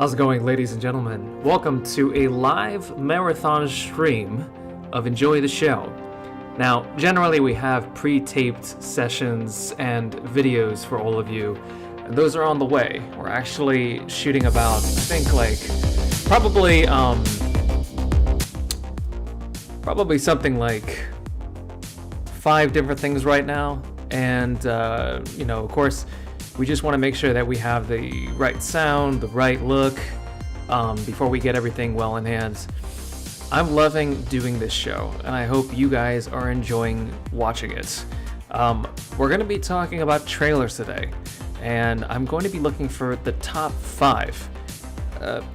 How's it going, ladies and gentlemen? Welcome to a live marathon stream of Enjoy the Show. Now, generally we have pre-taped sessions and videos for all of you, and those are on the way. We're actually shooting about, I think, like, probably something like 5 different things right now, and, of course, we just want to make sure that we have the right sound, the right look, before we get everything well in hand. I'm loving doing this show, and I hope you guys are enjoying watching it. We're going to be talking about trailers today, and I'm going to be looking for the top 5.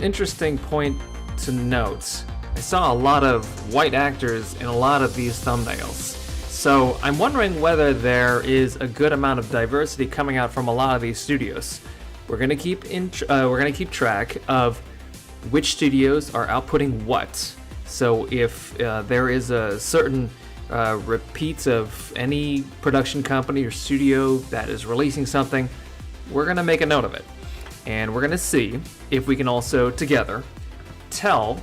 Interesting point to note, I saw a lot of white actors in a lot of these thumbnails. So I'm wondering whether there is a good amount of diversity coming out from a lot of these studios. We're gonna keep track of which studios are outputting what. So if there is a certain repeat of any production company or studio that is releasing something, we're gonna make a note of it, and we're gonna see if we can also together tell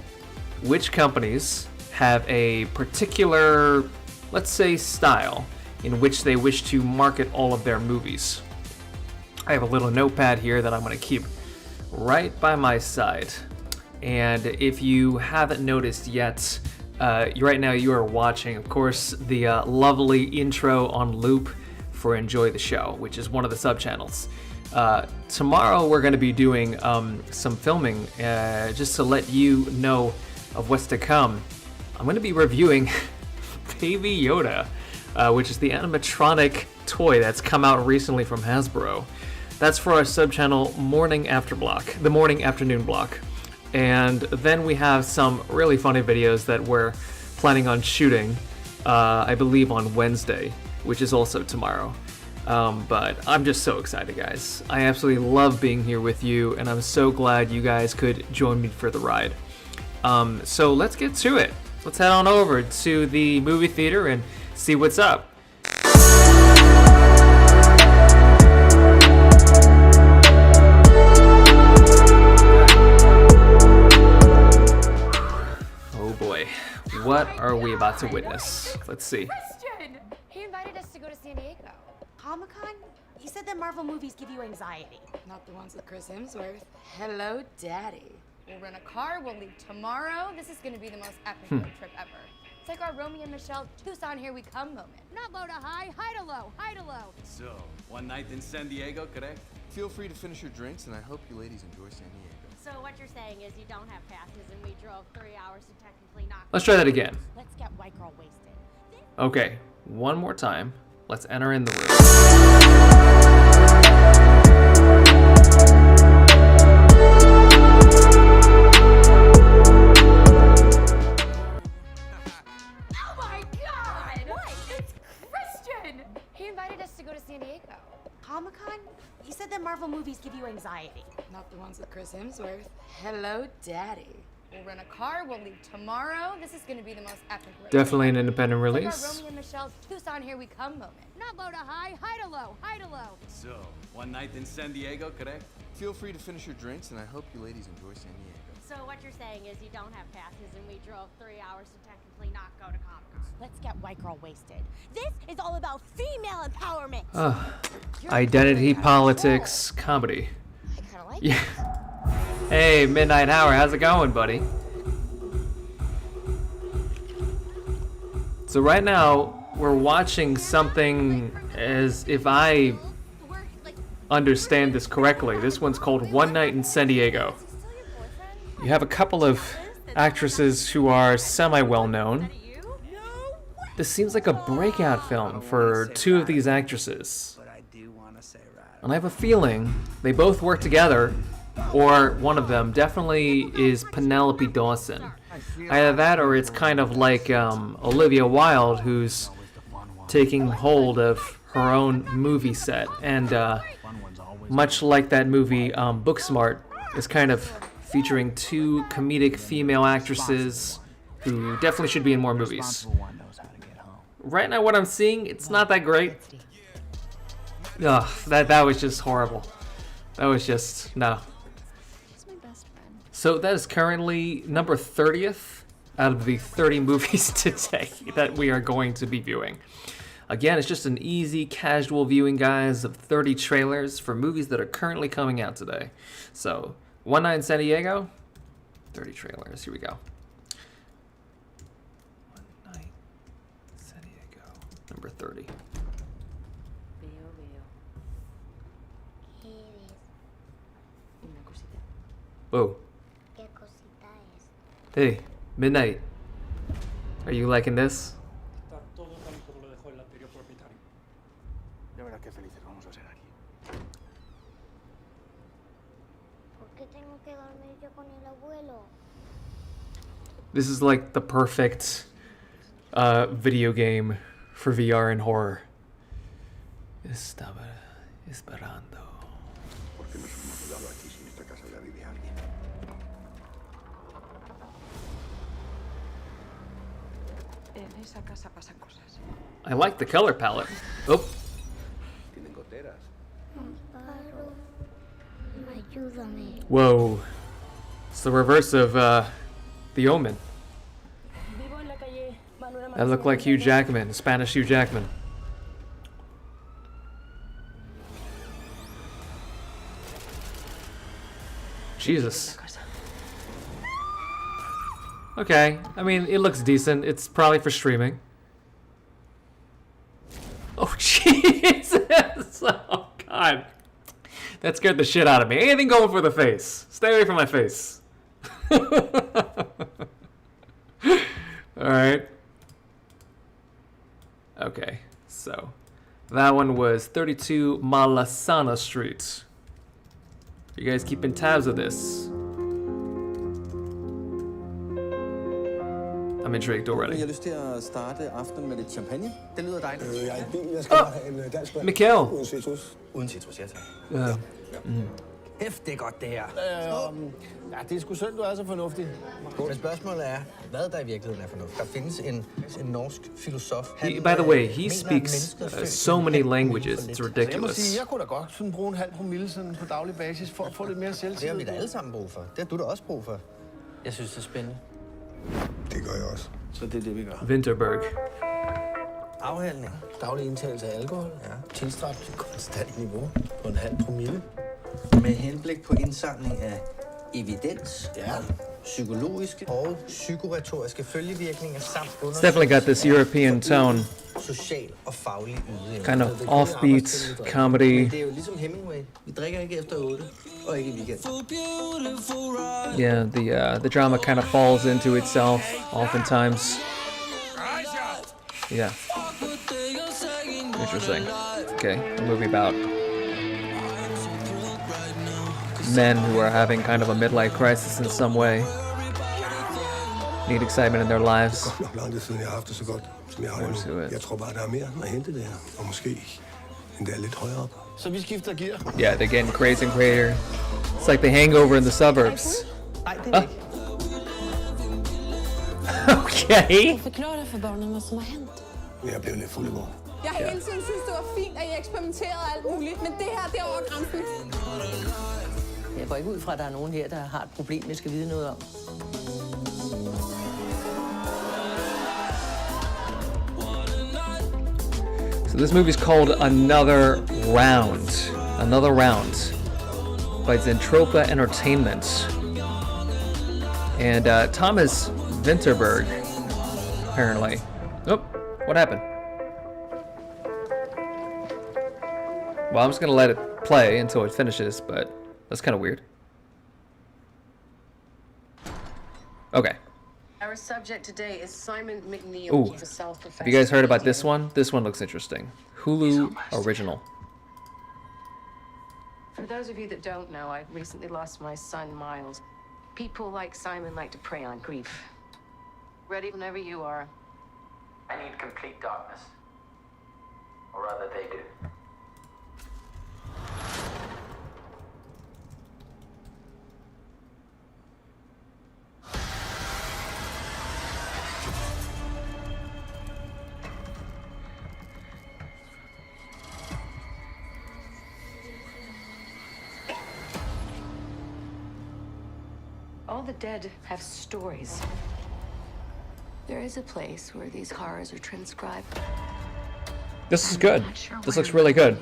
which companies have a particular, let's say, style in which they wish to market all of their movies. I have a little notepad here that I'm going to keep right by my side. And if you haven't noticed yet, right now you are watching, of course, the lovely intro on loop for Enjoy the Show, which is one of the sub-channels. Tomorrow we're going to be doing some filming, just to let you know of what's to come. I'm going to be reviewing Baby Yoda, which is the animatronic toy that's come out recently from Hasbro. That's for our sub-channel the morning afternoon block. And then we have some really funny videos that we're planning on shooting, I believe on Wednesday, which is also tomorrow. But I'm just so excited, guys. I absolutely love being here with you, and I'm so glad you guys could join me for the ride. So let's get to it. Let's head on over to the movie theater and see what's up. Oh boy, what are we about to witness? Let's see. Christian! He invited us to go to San Diego. Comic-Con? He said that Marvel movies give you anxiety. Not the ones with Chris Hemsworth. Hello, Daddy. We'll rent a car, we'll leave tomorrow. This is gonna be the most epic road trip ever. It's like our Romeo and Michelle Tucson Here We Come moment. Not low to high, high to low, high to low. So, one night in San Diego, correct? Feel free to finish your drinks, and I hope you ladies enjoy San Diego. So what you're saying is you don't have passes and we drove 3 hours to technically not. Let's try that again. Let's get white girl wasted. Okay, one more time. Let's enter in the room. San Diego. Comic-Con? He said that Marvel movies give you anxiety. Not the ones with Chris Hemsworth. Hello, Daddy. We'll rent a car, we'll leave tomorrow. This is gonna be the most epic road. Definitely an independent It's release. like our Romeo and Michelle Tucson Here We Come moment. Not low to high, high to low, high to low. So, one night in San Diego, correct? Feel free to finish your drinks, and I hope you ladies enjoy San Diego. So what you're saying is you don't have passes and we drove 3 hours to technically not go to Comic-Con. Let's get white girl wasted. This is all about female empowerment. Identity politics comedy. I kind of like Yeah. Hey, Midnight Hour, how's it going, buddy? So right now, we're watching something, as if I understand this correctly. This one's called One Night in San Diego. You have a couple of actresses who are semi-well known. This seems like a breakout film for 2 of these actresses. And I have a feeling they both work together, or one of them definitely is Penelope Dawson. Either that, or it's kind of like Olivia Wilde, who's taking hold of her own movie set. And much like that movie Booksmart, is kind of featuring 2 comedic female actresses who definitely should be in more movies. Right now what I'm seeing, it's not that great. Ugh, that was just horrible. That was just, no. He's my best friend. So that is currently number 30th out of the 30 movies today that we are going to be viewing. Again, it's just an easy, casual viewing, guys, of 30 trailers for movies that are currently coming out today. So, One Night in San Diego, 30 trailers. Here we go. One Night in San Diego, number 30. Whoa. Hey, Midnight. Are you liking this? Ya verás qué felices vamos a ser aquí. ¿Por qué tengo que dormir yo con el abuelo? This is like the perfect video game for VR and horror. Estaba esperando. ¿Por qué nos hemos mudado aquí si en esta casa ya vive alguien? En esa casa pasan cosas. I like the color palette. Oh, Tienen goteras. Amparo, ayúdame. whoa. It's the reverse of The Omen. That looked like Hugh Jackman, Spanish Hugh Jackman. Jesus. Okay, I mean, it looks decent. It's probably for streaming. Oh, Jesus! Oh, God. That scared the shit out of me. Anything going for the face. Stay away from my face. Alright. Okay, so that one was 32 Malasana Street. Are you guys keeping tabs of this? I'm intrigued Jeg already. har lyst til at starte aftenen med lidt champagne. Det lyder dejligt. Jeg er i bil. Jeg skal bare have en dansk vand. Mikkel. Uden citrus. Uden citrus, ja tak. Kæft, det er godt, det her. Ja, det er sgu synd, du er så fornuftig. Men spørgsmålet er, hvad der i virkeligheden er fornuft. Der findes en norsk filosof. By the way, he speaks so many languages. It's Jeg må ridiculous. sige, jeg kunne da godt sådan bruge en halv promille sådan på daglig basis for at få lidt mere Det har selvtillid. vi da alle sammen brug for. Det har du da også brug for. Jeg synes, det er spændende. Det gør jeg også. Så det er det, vi gør. Vinterberg. Afhandling. Daglig indtagelse af alkohol. Ja. Tilstræbt til konstant niveau på en halv promille. Med henblik på indsamling af evidens, Ja. psykologiske og psykoretoriske følgevirkninger samt It's definitely got this European tone. social og faglig ydeevne. Kind of offbeat comedy. Men det er jo ligesom Hemingway. Vi drikker ikke efter 8, og ikke i weekend. Yeah, the drama kind of falls into itself oftentimes. Yeah. Interesting. Okay, a movie about men who are having kind of a midlife crisis in some way. Need excitement in their lives. Nok lang tid siden, jeg har haft det så godt, som jeg har det Forstår nu. jeg. Jeg tror bare, der er mere at hente der. Og måske endda lidt højere op. Så vi skifter gear. Yeah, they're getting crazier and crazier. It's like the hangover in the suburbs. Nej, det er ikke. Okay. Forklar dig for børnene, hvad som har hent. Jeg blev lidt fuld i går. Jeg har hele tiden synes, det var fint, at I eksperimenterede alt muligt, men det her, det er over grænsen. Jeg går ikke ud fra, at der er nogen her, der har et problem, jeg skal vide noget om. So this movie's called Another Round. Another Round by Zentropa Entertainment. And Thomas Vinterberg, apparently. Oh, what happened? Well, I'm just gonna let it play until it finishes, but that's kind of weird. Okay. Our subject today is Simon McNeil. Ooh. He's a self-professed Have you guys heard about this comedian. one? This one looks interesting. Hulu original. For those of you that don't know, I recently lost my son, Miles. People like Simon like to prey on grief. Ready whenever you are. I need complete darkness. Or rather, they do. the dead have stories. There is a place where these horrors are transcribed. This is good. This looks really good.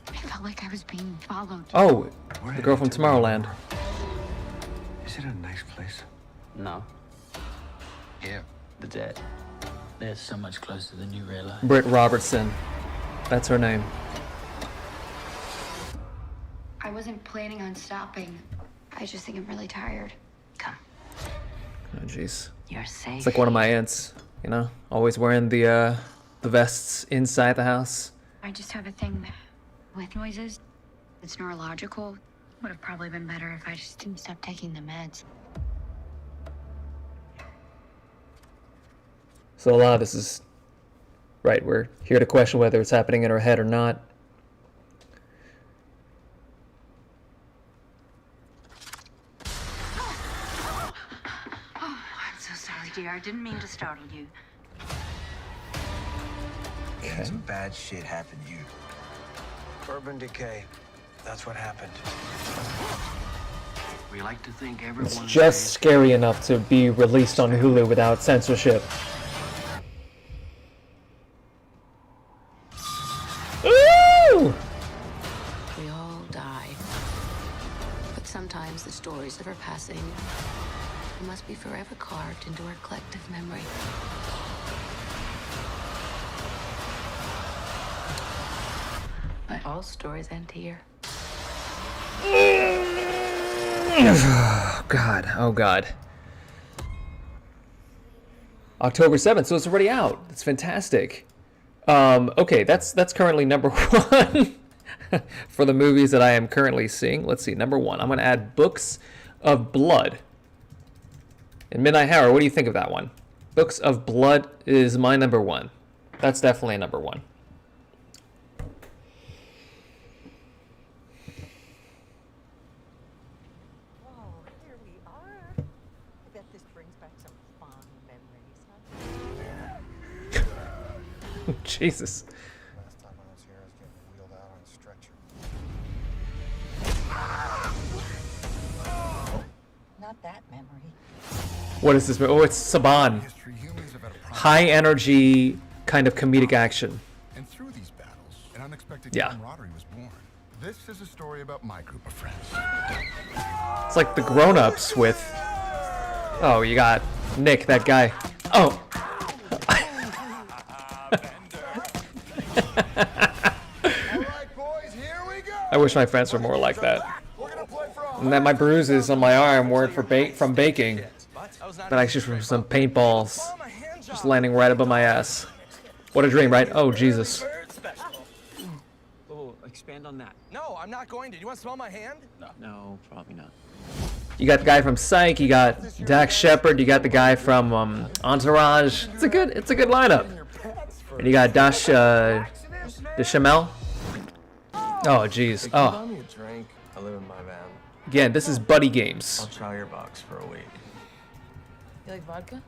I felt like I was being followed. Oh, the girl from Tomorrowland. Is it a nice place? No. Yeah. The dead. They're so much closer than you realize. Britt Robertson. That's her name. I wasn't planning on stopping. I just think I'm really tired. Come. Oh, jeez. You're safe. It's like one of my aunts, you know, always wearing the vests inside the house. I just have a thing with noises. It's neurological. Would have probably been better if I just didn't stop taking the meds. So a lot of this is right. We're here to question whether it's happening in her head or not. I'm so sorry, dear. I didn't mean to startle you. Okay. Some bad shit happened to you. Urban decay. That's what happened. We like to think everyone. It's just scary enough to be released on Hulu without censorship. Ooh! We all die. But sometimes the stories of our passing must be forever carved into our collective memory. But all stories end here. Oh God, oh God. October 7th, so it's already out. It's fantastic. Okay, that's currently number 1 for the movies that I am currently seeing. Let's see, number 1. I'm gonna add Books of Blood. And Midnight Horror, what do you think of that one? Books of Blood is my number 1. That's definitely a number 1. Jesus. Last time I was here, I was getting wheeled out on a stretcher. Not that memory. What is this? Oh, it's Saban. High energy kind of comedic action. And through these battles, an unexpected camaraderie was born. This is a story about my group of friends. It's like the grown-ups with... Oh, you got Nick, that guy. Oh. I wish my friends were more like that. And that my bruises on my arm weren't from baking, but actually from some paintballs just landing right above my ass. What a dream, right? Oh, Jesus. Oh, expand on that. No, I'm not going to. You want to smell my hand? No, probably not. You got the guy from Psych, you got Dax Shepard, you got the guy from Entourage. It's a good lineup. And you got Dash DeChamel. Oh, jeez. Oh. Buy me a drink. I live in my van. Again, this is buddy games. I'll try your box for a week. You like vodka?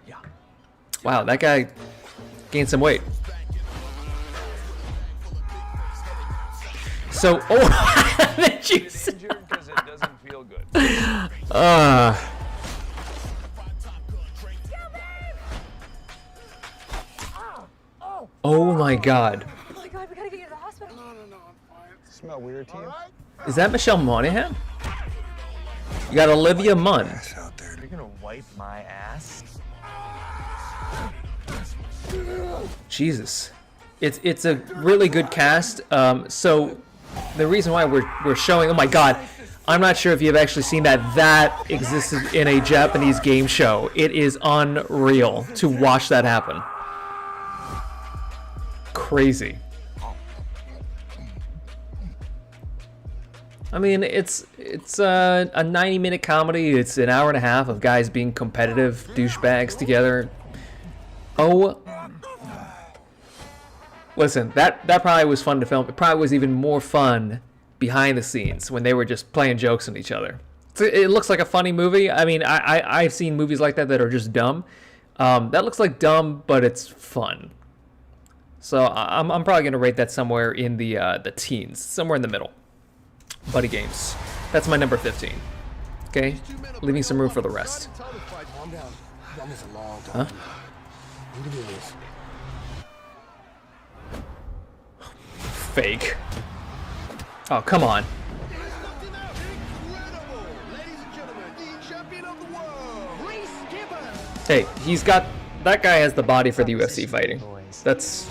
Yeah. Wow, that guy gained some weight. So, oh, did you see? Because it doesn't feel good. Oh my God. Oh my God, we gotta get you to the hospital. No, I'm fine. Smell weird to you? Is that Michelle Monaghan? You got Olivia Munn. You're gonna wipe my ass? Jesus, it's a really good cast. So the reason why we're showing, oh my God, I'm not sure if you've actually seen that existed in a Japanese game show. It is unreal to watch that happen. Crazy. I mean, it's a 90-minute comedy. It's an hour and a half of guys being competitive douchebags together. Oh, listen, that probably was fun to film. It probably was even more fun behind the scenes when they were just playing jokes on each other. It looks like a funny movie. I mean, I've seen movies like that are just dumb. That looks like dumb, but it's fun. So I'm probably gonna rate that somewhere in the teens, somewhere in the middle. Buddy games. That's my number 15. Okay, leaving some room for the rest. Calm down. Done this a long Huh? time. You can do this. Fake. Oh, come on. Hey, he's got... That guy has the body for the UFC fighting. That's...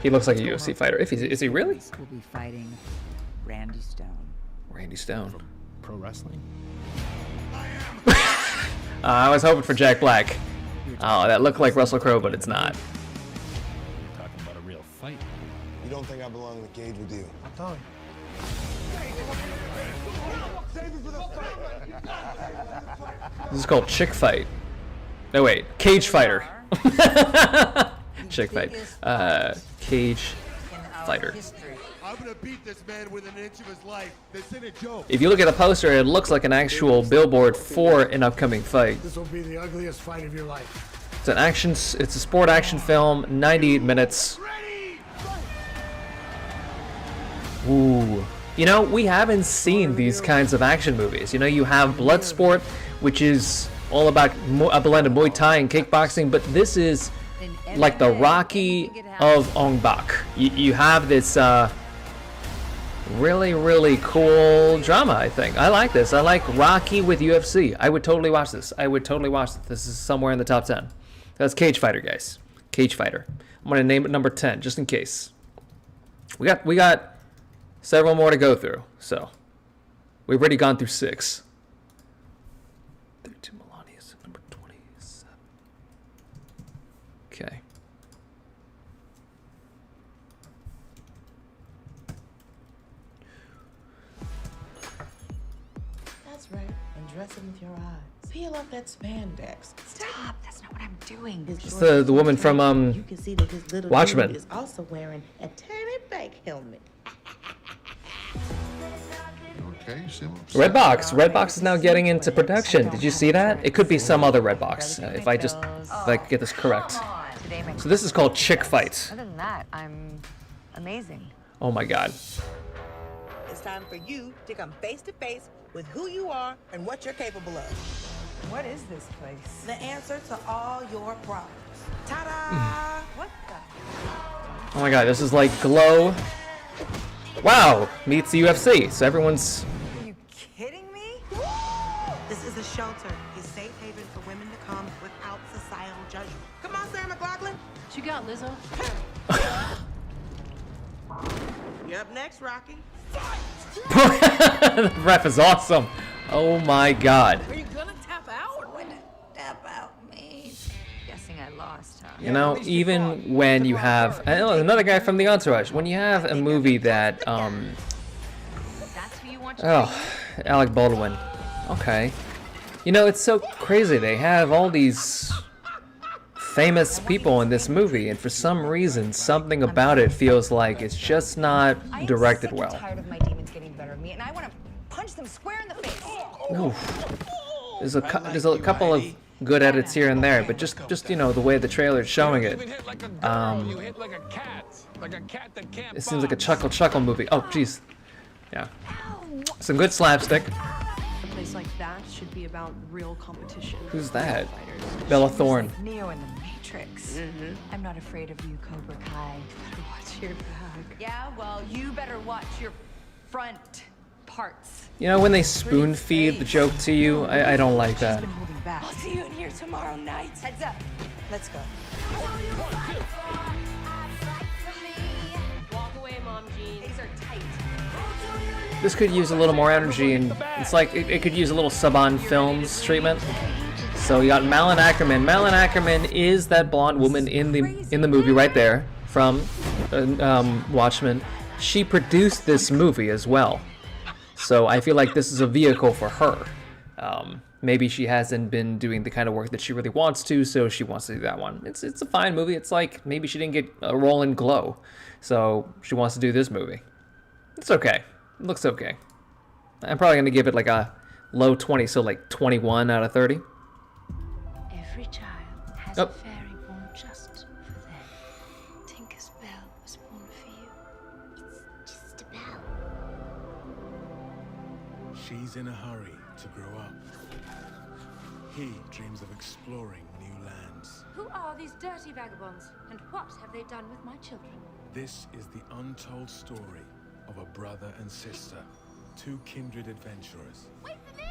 He looks like a UFC fighter. If he's... Is he really? We'll be fighting Randy Stone. Randy Stone. Pro wrestling? I was hoping for Jack Black. Oh, that looked like Russell Crowe, but it's not. You're talking about a real fight. You don't think I belong in the cage with you? I thought. This is called Chick Fight. No, wait. Cagefighter. Chick Fight. Cagefighter. I'm gonna beat this man within an inch of his life. This ain't a joke. If you look at the poster, it looks like an actual billboard for an upcoming fight. This will be the ugliest fight of your life. It's an action. It's a sport action film. 98 minutes. Ooh. You know, we haven't seen these kinds of action movies. You know, you have Bloodsport, which is all about a blend of Muay Thai and kickboxing, but this is like the Rocky of Ong Bak. You have this really, really cool drama, I think. I like this. I like Rocky with UFC. I would totally watch this. I would totally watch this. This is somewhere in the top 10. That's Cagefighter, guys. Cagefighter. I'm going to name it number 10, just in case. We got several more to go through, so we've already gone through 6. 32 Melania's number 27. Okay. That's right. And dress it with your eyes. Peel off that spandex. Stop. That's not what I'm doing. It's the woman from You can see that his little Watchmen. dude is also wearing a tiny back helmet. Okay, Redbox is now getting into production. Did you see that? It could be some other Redbox, if I get this correct. So this is called Chick Fight. Other than that, I'm amazing. Oh my god. It's time for you to come face to face with who you are and what you're capable of. What is this place? The answer to all your problems. Ta-da! What the? Oh my god, this is like Glow. Wow, meets the UFC. So everyone's... Are you kidding me? This is a shelter, a safe haven for women to come without societal judgment. Come on, Sarah McLaughlin. What you got, Lizzo? You're up next, Rocky. The ref is awesome. Oh my god. Are you gonna tap out? What tap out means? Guessing I lost, huh? You know, even when you have another guy from the Entourage, when you have a movie that Alec Baldwin. Okay. You know, it's so crazy. They have all these famous people in this movie, and for some reason, something about it feels like it's just not directed well. I'm tired of my demons getting the better of me, and I want to punch them square in the face. Oof. There's a couple of good edits here and there, but just you know, the way the trailer's showing it. It seems like a chuckle movie. Oh, jeez. Yeah. Some good slapstick. A place like that should be about real competition. Who's that? Bella Thorne. Neo in the Matrix. I'm not afraid of you, Cobra Kai. You better watch your back. Yeah, well, you better watch your front parts. You know, when they spoon feed the joke to you, I don't like that. I'll see you in here tomorrow night. Heads up. Let's go. Walk away, Mom Jean. These are tight. This could use a little more energy, and it's like it could use a little Saban Films treatment. So you got Malin Ackerman. Malin Ackerman is that blonde woman in the movie right there from Watchmen. She produced this movie as well. So I feel like this is a vehicle for her. Maybe she hasn't been doing the kind of work that she really wants to, so she wants to do that one. It's a fine movie. It's like maybe she didn't get a role in Glow, so she wants to do this movie. It's okay. It looks okay. I'm probably gonna give it like a low 20, so like 21 out of 30. Every child has a fairy born just for them. Tinker's bell was born for you. It's just a bell. She's in a hurry to grow up. He dreams of exploring new lands. Who are these dirty vagabonds? And what have they done with my children? This is the untold story of a brother and sister. Two kindred adventurers. Wait for me!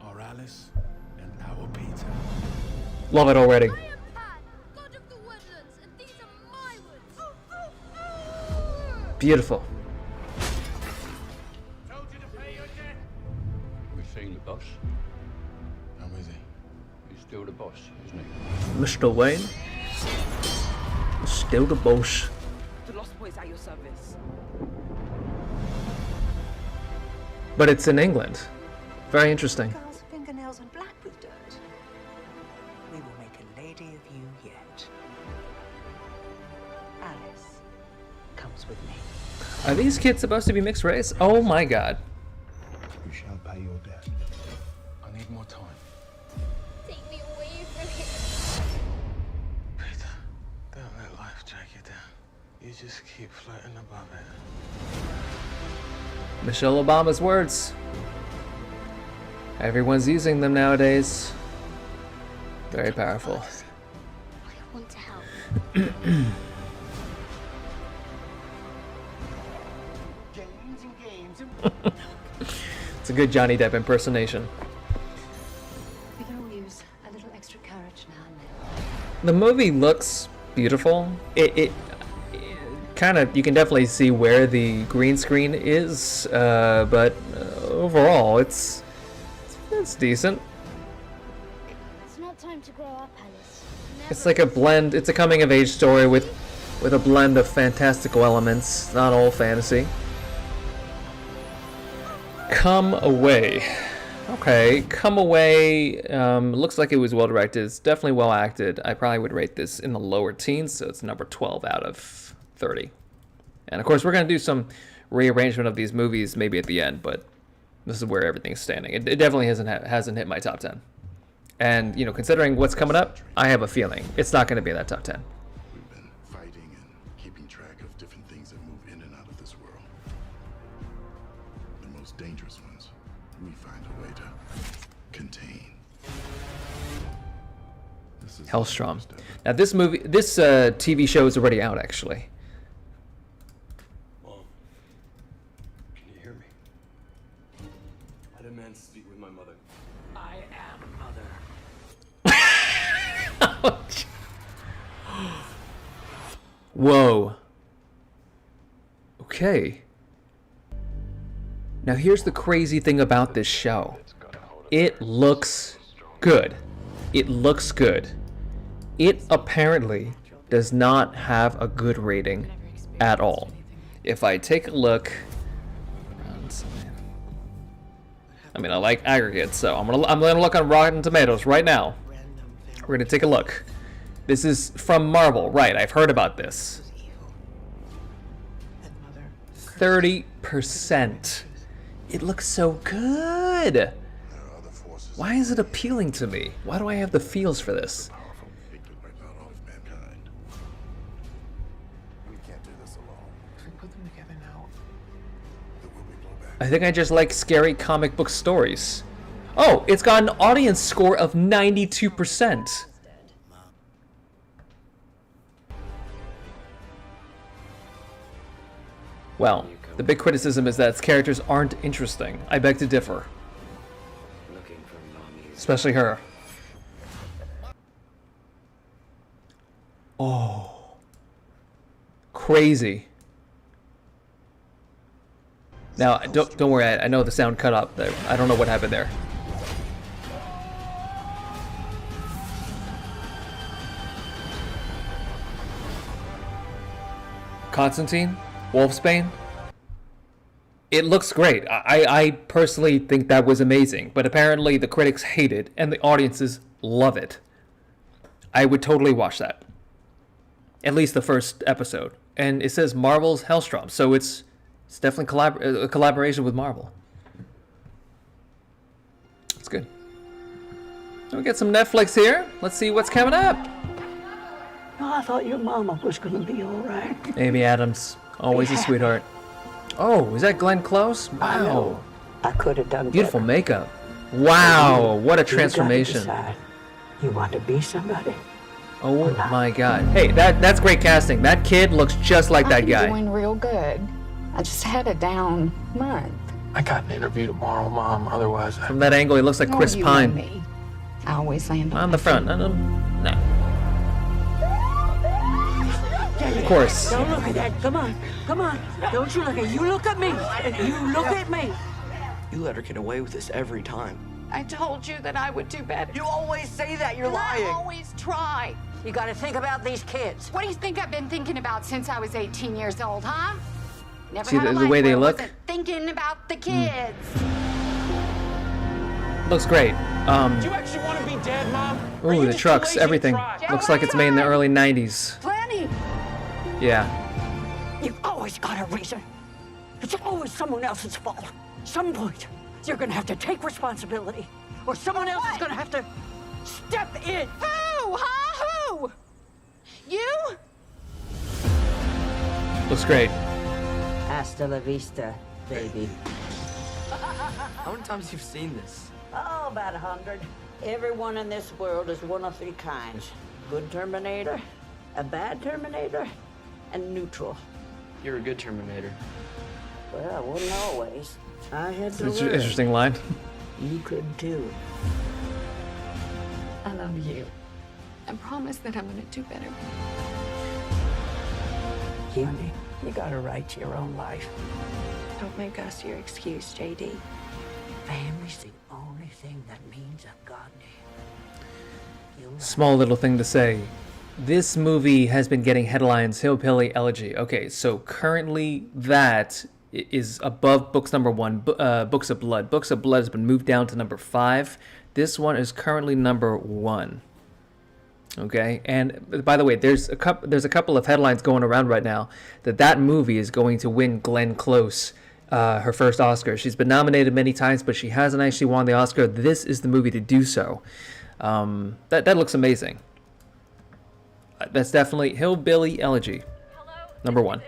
Our Alice and our Peter. Love it already. I am Pan, god of the woodlands, and these are my woods. Beautiful. Told you to pay your debt. We've seen the boss. How is he? He's still the boss, isn't he? Mr. Wayne. Still the boss. The Lost Boys at your service. But it's in England. Very interesting. Girls' fingernails are black with dirt. We will make a lady of you yet. Alice comes with me. Are these kids supposed to be mixed race? Oh my god. You shall pay your debt. I need more time. Take me away from here. Peter, don't let life drag you down. You just keep floating above it. Michelle Obama's words. Everyone's using them nowadays. Very powerful. I want to help. It's a good Johnny Depp impersonation. We can all use a little extra courage now and then. The movie looks beautiful. It kind of, you can definitely see where the green screen is, but overall, it's decent. It's not time to grow up, Alice. It's like a blend. It's a coming of age story with a blend of fantastical elements, not all fantasy. Come Away. Okay, Come Away. Looks like it was well directed. It's definitely well acted. I probably would rate this in the lower teens, so it's number 12 out of 30. And of course, we're gonna do some rearrangement of these movies maybe at the end, but this is where everything's standing. It definitely hasn't hit my top 10. And you know, considering what's coming up, I have a feeling it's not going to be in that top 10. We've been fighting and keeping track of different things that move in and out of this world. The most dangerous ones, we find a way to contain. Helstrom. Now this TV show is already out, actually. Mom, can you hear me? I demand to speak with my mother. I am mother. Whoa. Okay. Now here's the crazy thing about this show. It looks good. It looks good. It apparently does not have a good rating at all. If I take a look, I mean, I like aggregates, so I'm gonna look on Rotten Tomatoes right now. We're gonna take a look. This is from Marvel, right? I've heard about this. 30%. It looks so good. Why is it appealing to me? Why do I have the feels for this? I think I just like scary comic book stories. Oh, it's got an audience score of 92%. Well, the big criticism is that its characters aren't interesting. I beg to differ. Especially her. Oh. Crazy. Now, don't worry, I know the sound cut up there. I don't know what happened there. Constantine? Wolfsbane? It looks great. I personally think that was amazing, but apparently the critics hate it and the audiences love it. I would totally watch that. At least the first episode. And it says Marvel's Helstrom, so it's definitely a collaboration with Marvel. It's good. So we get some Netflix here. Let's see what's coming up. Oh, I thought your mama was going to be all right. Amy Adams, always a sweetheart. Oh, is that Glenn Close? Wow. I could have done beautiful better. makeup. Wow, what a transformation. You want to be somebody? Oh my god. Hey, that's great casting. That kid looks just like that guy. I'm doing real good. I just had a down month. I got an interview tomorrow, Mom. Otherwise, From that angle, he looks like Chris you Pine. know me. I always land On the front. No. Of course. Don't look at that. Come on. Come on. Don't you look at You look at me. And you look at me. you let her get away with this every time. I told you that I would do better. You always say that. You're lying. I always try. You got to think about these kids. What do you think I've been thinking about since I was 18 years old, huh? Never See had a the life way they where I look? wasn't thinking about the kids. Looks great. Do you actually want to be dead, Mom? Ooh, the trucks, everything. Looks like it's made in the early 90s. Plenty. Yeah. You've always got a reason. It's always someone else's fault. Some point, you're gonna have to take responsibility, or someone else is gonna have to step in. Who? Huh? Who? You? Looks great. Hasta la vista, baby. How many times have you seen this? Oh, about 100. Everyone in this world is one of three kinds. Good Terminator, a bad Terminator, and neutral. You're a good Terminator. Well, I wasn't always. I had to It's learn. an interesting line. You could too. I love you. I promise that I'm gonna do better. Honey, you gotta write your own life. Don't make us your excuse, JD. Family's the only thing that means a goddamn. Small little thing to say. This movie has been getting headlines, Hillbilly Elegy. Okay, so currently that is above books number 1, Books of Blood. Books of Blood has been moved down to number 5. This one is currently number 1. Okay, and by the way, there's a couple of headlines going around right now that movie is going to win Glenn Close her first Oscar. She's been nominated many times, but she hasn't actually won the Oscar. This is the movie to do so. That looks amazing. That's definitely Hillbilly Elegy. Number 1.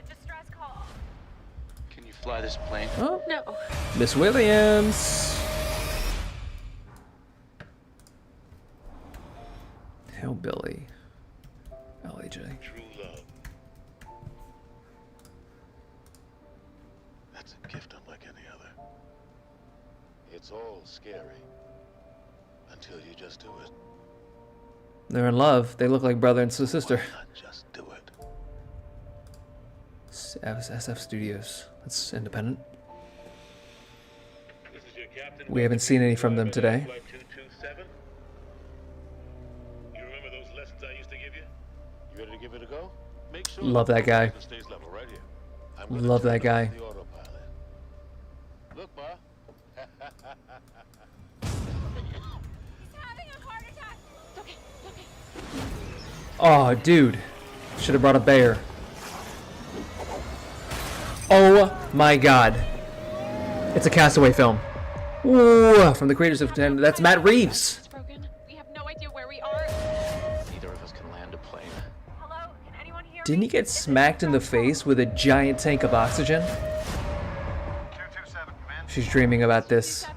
Can you fly this plane? Oh. No. Miss Williams. Hillbilly Elegy. True love. That's a gift unlike any other. It's all scary until you just do it. They're in love. They look like brother and sister. Why not just do it? SF Studios. That's independent. This is your captain. We haven't seen any from them today. Flight 227. You remember those lessons I used to give you? You ready to give it a go? Make sure Love that guy. stays level right here. I'm gonna Love turn that guy. on the autopilot. Look, Ma. Oh, dude. Should have brought a bear. Oh my god. It's a Castaway film. Ooh, from the creators of 10. That's Matt Reeves. We have no idea where we are. Neither of us can land a plane. Hello? Can anyone hear Didn't he get smacked in the face with a giant tank of oxygen? 227, command. She's dreaming about this. You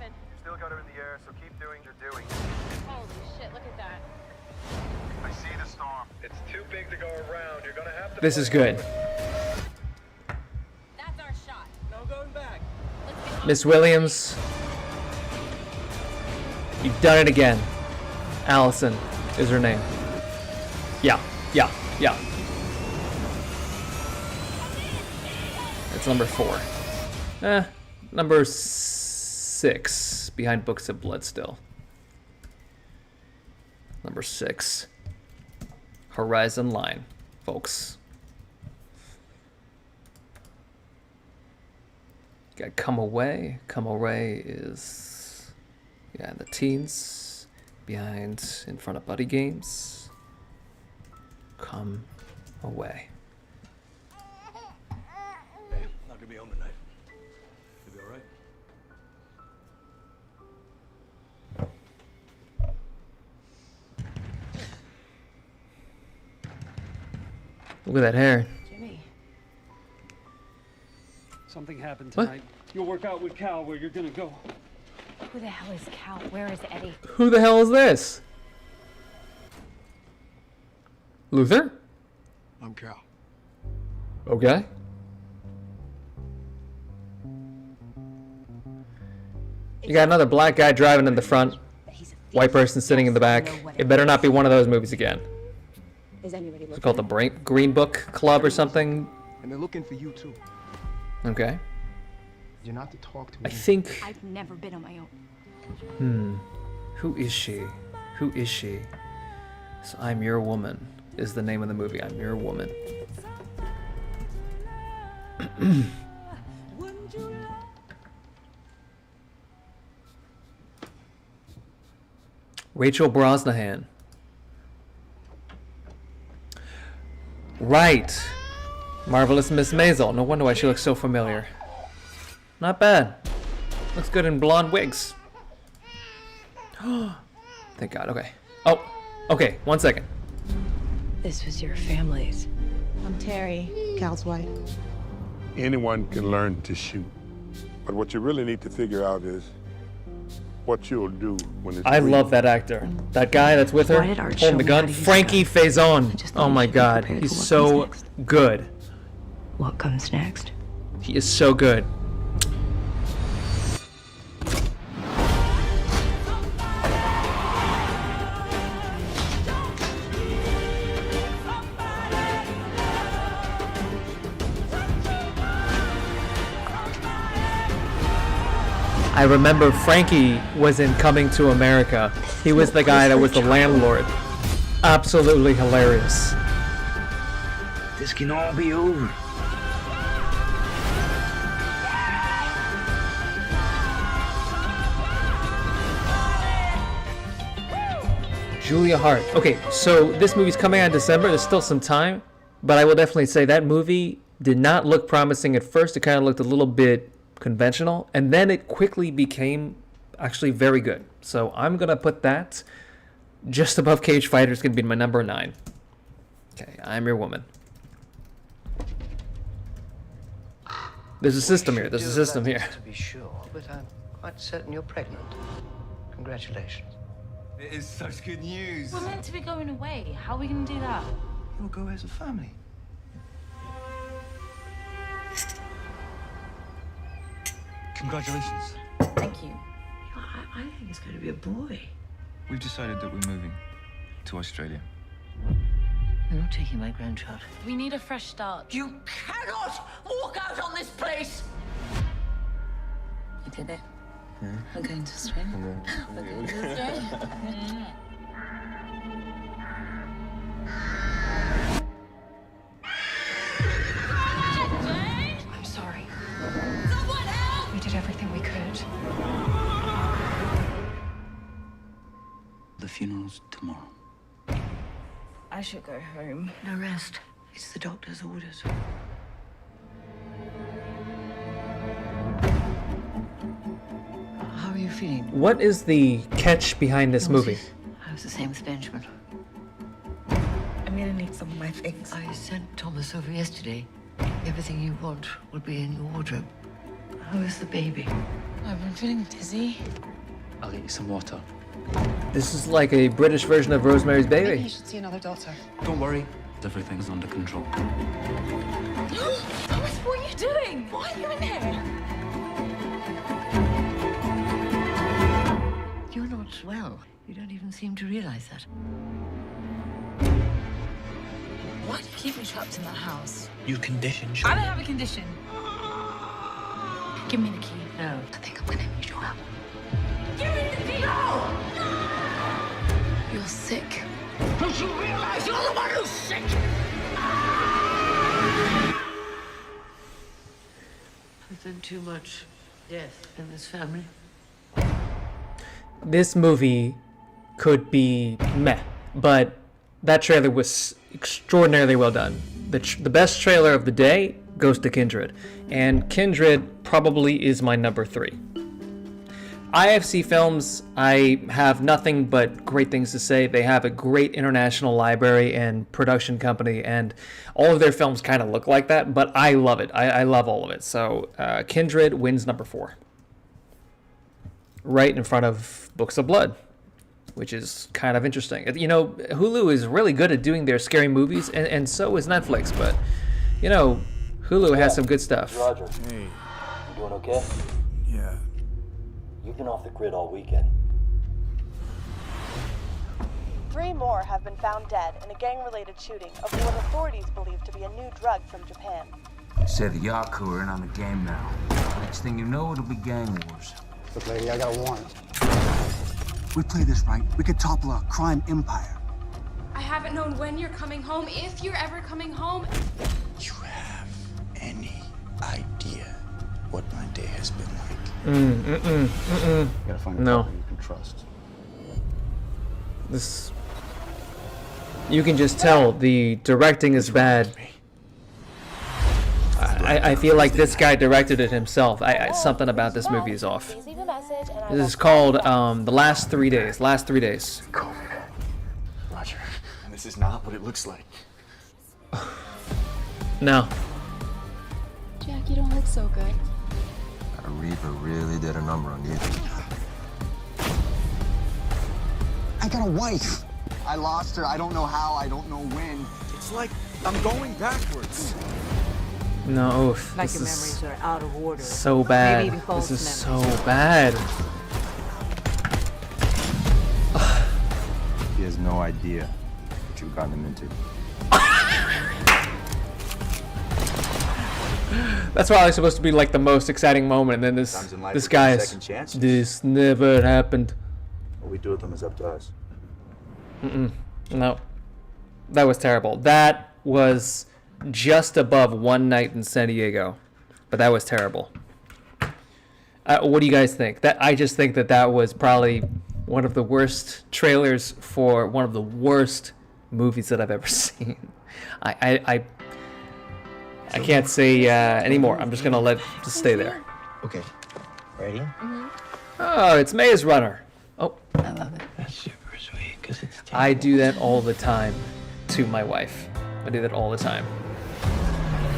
still got her in the air, so keep doing your doing. Holy shit, look at that. I see the storm. It's too big to go around. You're gonna have to. This is good. That's our shot. No going back. Miss Williams. You've done it again. Allison is her name. Yeah. That's number 4. Number 6. Behind Books of Blood still. Number 6. Horizone Line, folks. Got Come Away. Come Away is, yeah, in the teens. Behind, in front of Buddy Games. Come Away. Hey, not gonna be home tonight. You be all right? Look at that hair. Jimmy. Something happened What? tonight. You'll work out with Cal where you're gonna go. Who the hell is Cal? Where is Eddie? Who the hell is this? Luther? I'm Cal. Okay. You got another black guy driving in the front, white person sitting in the back. It better not be one of those movies again. Is anybody It's called the Green Book Club or something. And they're looking for you too. Okay. You're not to talk to me. I think... I've never been on my own. Who is she? Who is she? So I'm Your Woman is the name of the movie. I'm Your Woman. Rachel Brosnahan. Right. Marvelous Miss Maisel. No wonder why she looks so familiar. Not bad. Looks good in blonde wigs. Thank God. Okay. Oh, okay. 1 second. This was your family's. I'm Terry, Cal's wife. Anyone can learn to shoot. But what you really need to figure out is what you'll do when it's I real. love that actor. That guy that's with her, Why did Art show holding the me how gun. to use Frankie Faison. just thought Oh we my should be God. prepared He's for what so comes good. What comes next? He is so good. I remember Frankie was in Coming to America. He was the guy that was the landlord. Absolutely hilarious. This can all be over. Julia Hart. Okay, so this movie's coming out in December. There's still some time, but I will definitely say that movie did not look promising at first. It kind of looked a little bit conventional, and then it quickly became actually very good. So I'm gonna put that just above Cagefighter. It's gonna be my number 9. Okay, I'm Your Woman. There's a system here. There's a system here. To be sure, but I'm quite certain you're pregnant. Congratulations. It is such good news. We're meant to be going away. How are we going to do that? You'll go as a family. Congratulations. Thank you. I think it's going to be a boy. We've decided that we're moving to Australia. I'm not taking my grandchild. We need a fresh start. You cannot walk out on this place! You did it. Yeah. We're going to Australia. We're going to Australia. I'm sorry. We did everything we could. The funeral's tomorrow. I should go home. No rest. It's the doctor's orders. How are you feeling? What is the catch behind this movie? I was the same with Benjamin. I'm gonna need some of my things. I sent Thomas over yesterday. Everything you want will be in your wardrobe. How is the baby? I've been feeling dizzy. I'll get you some water. This is like a British version of Rosemary's Maybe Baby. you should see another doctor. Don't worry. Everything's under control. Thomas, what are you doing? Why are you in here? You're not well. You don't even seem to realize that. Why do you keep me trapped in that house? Your condition. I don't have a condition. Give me the key. No. I think I'm gonna need your help. Give me the key! No! You're sick. Don't you realize you're the one who's sick? There's been too much death in this family. This movie could be meh, but that trailer was extraordinarily well done. The best trailer of the day goes to Kindred, and Kindred probably is my number 3. IFC Films, I have nothing but great things to say. They have a great international library and production company, and all of their films kind of look like that, but I love it. I love all of it. So Kindred wins number 4. Right in front of Books of Blood. which is kind of interesting. You know, Hulu is really good at doing their scary movies, and so is Netflix, but, you know, Hulu has some good stuff. Roger. Hey. You doing okay? Yeah. You've been off the grid all weekend. 3 more have been found dead in a gang-related shooting of what authorities believe to be a new drug from Japan. Said the Yaku are in on the game now. Next thing you know, it'll be gang wars. Look, lady, I got a warrant. We play this right, we could topple a crime empire. I haven't known when you're coming home, if you're ever coming home. You have any idea what my day has been like? You gotta find a couple you can trust. This... You can just tell the directing is bad. I feel like this guy directed it himself. Something about this movie is off. This is called The Last 3 Days. Last 3 days. COVID. Roger. And this is not what it looks like. No. Jack, you don't look so good. That Reaper really did a number on you. I got a wife. I lost her. I don't know how. I don't know when. It's like I'm going backwards. No, Like this your is memories are out of order. so bad. Maybe even false This is memories. so bad. He has no idea what you've gotten him into. That's probably supposed to be like the most exciting moment, and then this guy is. This never happened. What we do with them is up to us. No, that was terrible. That was just above One Night in San Diego, but that was terrible. What do you guys think? I just think that was probably one of the worst trailers for one of the worst movies that I've ever seen. I can't say anymore. I'm just gonna let it just stay there. Okay. Ready? Oh, it's Maze Runner. Oh, I love it. That's super sweet, because it's I do that all the time to my wife. I do that all the time.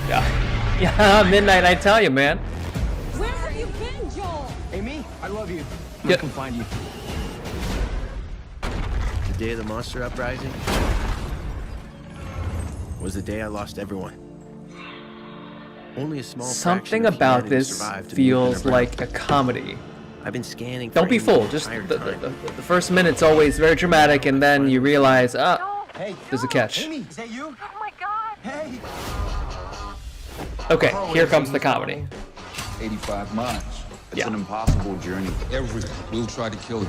Yeah, midnight, I tell you, man. Where have you been, Joel? Amy, I love you. Yeah. I can find you. The day of the monster uprising was the day I lost everyone. Only a small Something fraction of about humanity this survived to feels be like a comedy. I've been scanning. Don't be fooled. Just the first minute's always very dramatic, and then you realize, Hey, there's a catch. Amy, is that you? Oh my god! Hey. Okay, here comes the comedy. 85 miles. It's Yeah. an impossible journey. Everyone will try to kill you.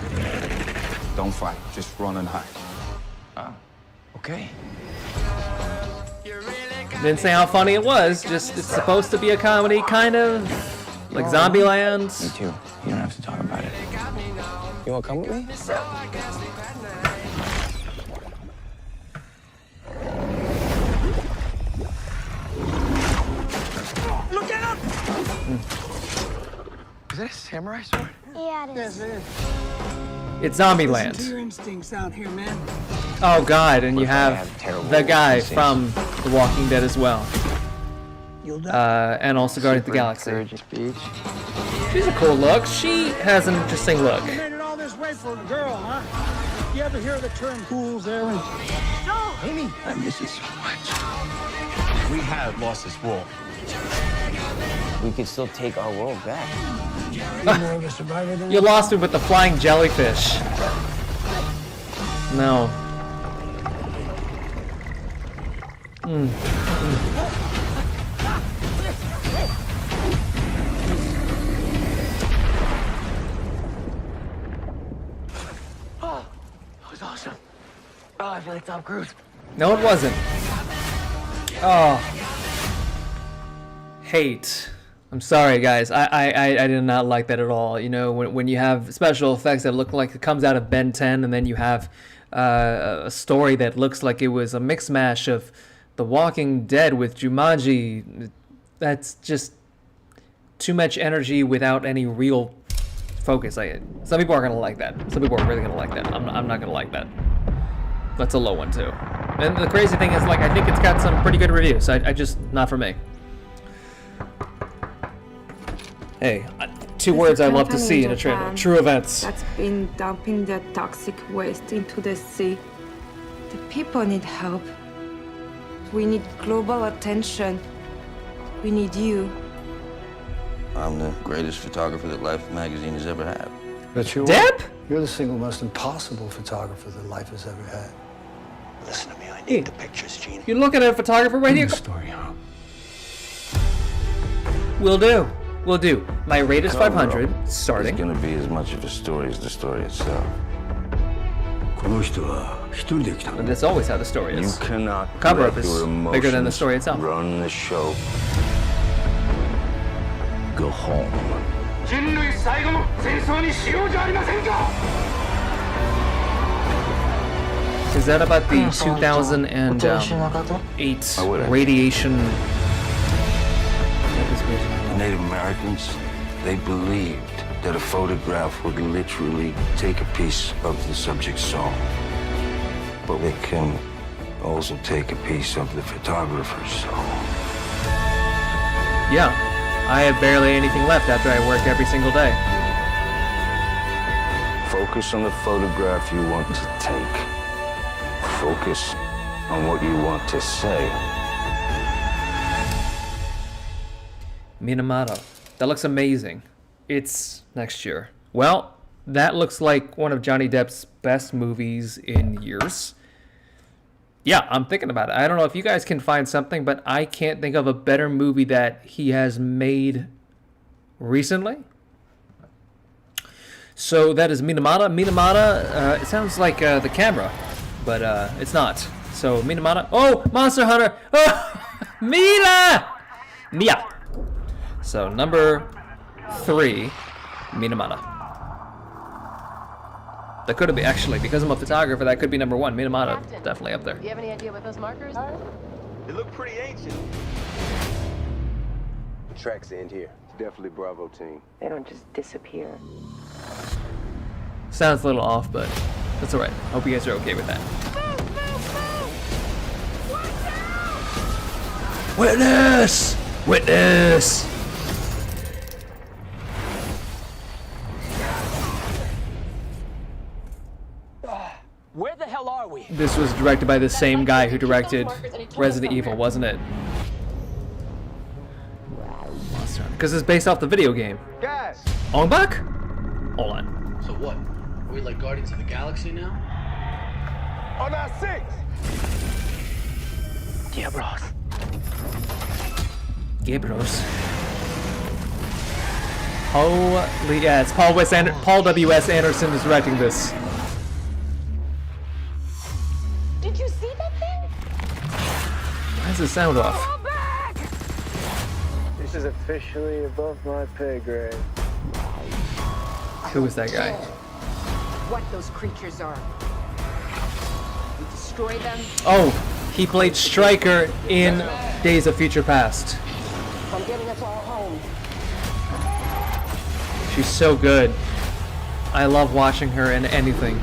Don't fight. Just run and hide. Okay. Didn't say how funny it was. Just it's supposed to be a comedy, kind of like Zombieland. Me too. You don't have to talk about it. You wanna come with me? Look out! Is that a samurai sword? Yeah, it is. Yes, it is. It's Zombieland. Listen to your instincts out here, man. Oh God, and you have the guy from The Walking Dead as well. And also Guardians of the Galaxy. She's a cool look. She has an interesting look. You made it all this way for a girl, huh? You ever hear the term fools errand? No! Amy! I miss you so much. We have lost this war. We could still take our world back. You're more of a survivor than You lost me with the flying jellyfish. No. Oh, that was awesome. Oh, I feel like Tom Cruise. No, it wasn't. Oh. Hate. I'm sorry, guys. I did not like that at all. You know, when you have special effects that look like it comes out of Ben 10, and then you have a story that looks like it was a mix mash of The Walking Dead with Jumanji, that's just too much energy without any real focus. Some people are gonna like that. Some people are really gonna like that. I'm not gonna like that. That's a low one too. And the crazy thing is, like, I think it's got some pretty good reviews. I just not for me. Hey, two words I love to see in a trailer. True events. That's been dumping their toxic waste into the sea. The people need help. We need global attention. We need you. I'm the greatest photographer that Life magazine has ever had. But you Deb? You're the single most impossible photographer that life has ever had. Listen to me, I need the pictures, Gene. You're looking at a photographer right here. Story, huh? Will do. Will do. My rate is 500, starting. It's gonna be as much of a story as the story itself. And that's always how the story is. You cannot Cover up let is your bigger than the emotions story itself. Run the show. Go home. Is that about the 2008 radiation? Native Americans, they believed that a photograph would literally take a piece of the subject's soul. But it can also take a piece of the photographer's soul. Yeah, I have barely anything left after I work every single day. Focus on the photograph you want to take. Focus on what you want to say. Minamata. That looks amazing. It's next year. Well, that looks like one of Johnny Depp's best movies in years. Yeah, I'm thinking about it. I don't know if you guys can find something, but I can't think of a better movie that he has made recently. So that is Minamata. Minamata, it sounds like the camera, but it's not. So Minamata. Oh, Monster Hunter. Oh, Mia. So number 3, Minamata. That could have been, actually, because I'm a photographer, that could be number 1. Minamata, Captain, definitely up there. Do you have any idea what those markers are? They look pretty ancient. The tracks end here. It's definitely Bravo team. They don't just disappear. Sounds a little off, but that's alright. Hope you guys are okay with that. Witness! Witness! Where the hell are we? This was directed by the same guy who directed Resident Evil, wasn't it? Because it's based off the video game. Guys! On back? Hold on. So what? Are we like Guardians of the Galaxy now? On our 6! Yeah, bros. Yeah, bros. Holy, yeah, it's Paul W.S. Anderson is directing this. Did you see that thing? Why is the sound off? This is officially above my pay grade. Who is that guy? What those creatures are. We destroy them. Oh, he played Stryker in Days of Future Past. I'm getting us all home. She's so good. I love watching her in anything.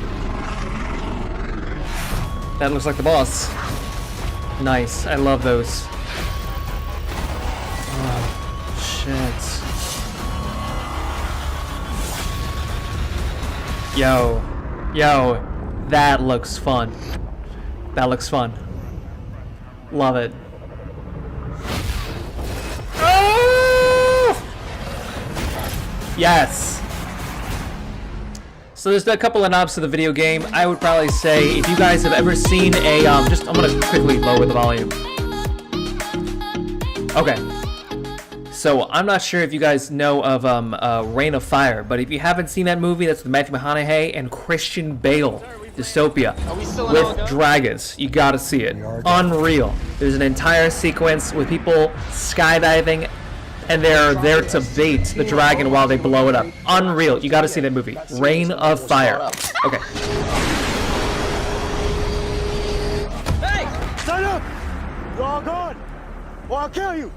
That looks like the boss. Nice. I love those. Oh, shit. Yo. Yo. That looks fun. That looks fun. Love it. Oh! Yes. So there's a couple of knobs to the video game. I would probably say if you guys have ever seen a I'm gonna quickly lower the volume. Okay. So I'm not sure if you guys know of Reign of Fire, but if you haven't seen that movie, that's with Matthew McConaughey and Christian Bale, Dystopia, with dragons. You gotta see it. Unreal. There's an entire sequence with people skydiving, and they're there to bait the dragon while they blow it up. Unreal. You gotta see that movie. Reign of Fire. Okay. Hey! Stand up! You're all gone! Or I'll kill you!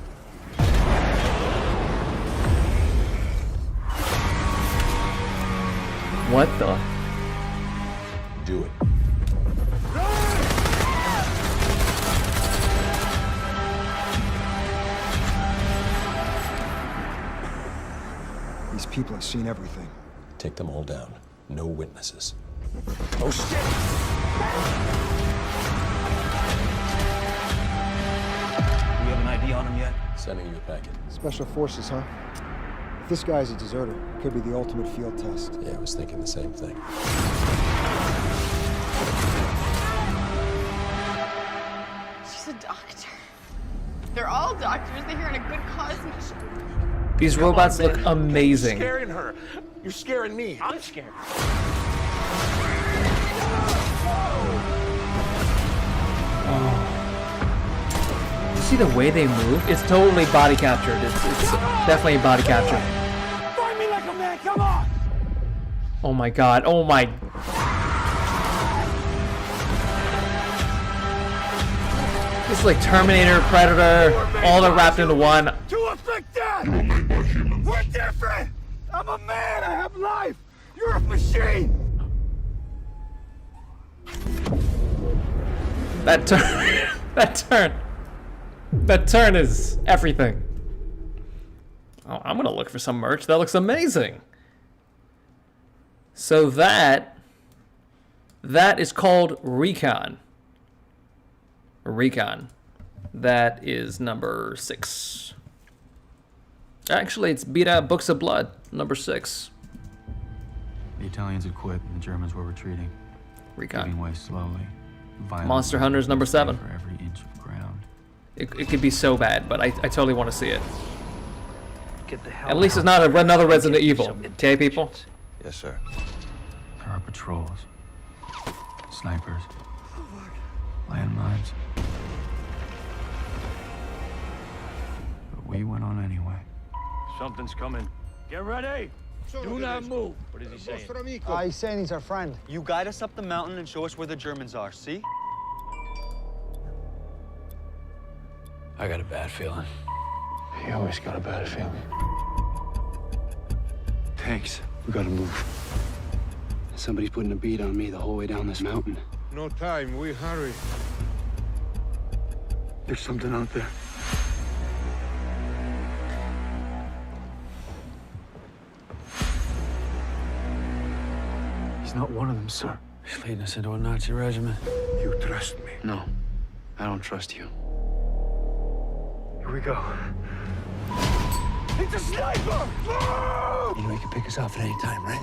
What the? Do it. These people have seen everything. Take them all down. No witnesses. Oh, shit! We have an ID on him yet? Sending you a packet. Special forces, huh? If this guy's a deserter, it could be the ultimate field test. Yeah, I was thinking the same thing. She's a doctor. They're all doctors. They're here on a good cause mission. These robots look amazing. You're scaring her. You're scaring me. I'm scared. Oh. You see the way they move? It's totally body captured. It's definitely body captured. Fight me like a man. Come on. Oh my god. Oh my. It's like Terminator, Predator, all are wrapped into one. To afflict death. We're different. I'm a man. I have life. You're a machine. That turn, that turn is everything. Oh, I'm gonna look for some merch. That looks amazing. So that is called Recon. Recon. That is number 6. Actually, it's beat out Books of Blood, number 6. The Italians had quit and the Germans were retreating. Recon. Giving way slowly. Monster Hunters, number 7. For every inch of ground. It could be so bad, but I totally want to see it. Get the hell At least it's not another Resident Evil. Okay, people? Yes, sir. There are patrols. Snipers. Landmines. But we went on anyway. Something's coming. Get ready. Do not move. What is he saying? He's saying he's our friend. You guide us up the mountain and show us where the Germans are, see? I got a bad feeling. You always got a bad feeling. Thanks. We gotta move. Somebody's putting a beat on me the whole way down this mountain. No time. We hurry. There's something out there. He's not one of them, sir. He's leading us into a Nazi regiment. You trust me? No, I don't trust you. Here we go. It's a sniper! You know he can pick us off at any time, right?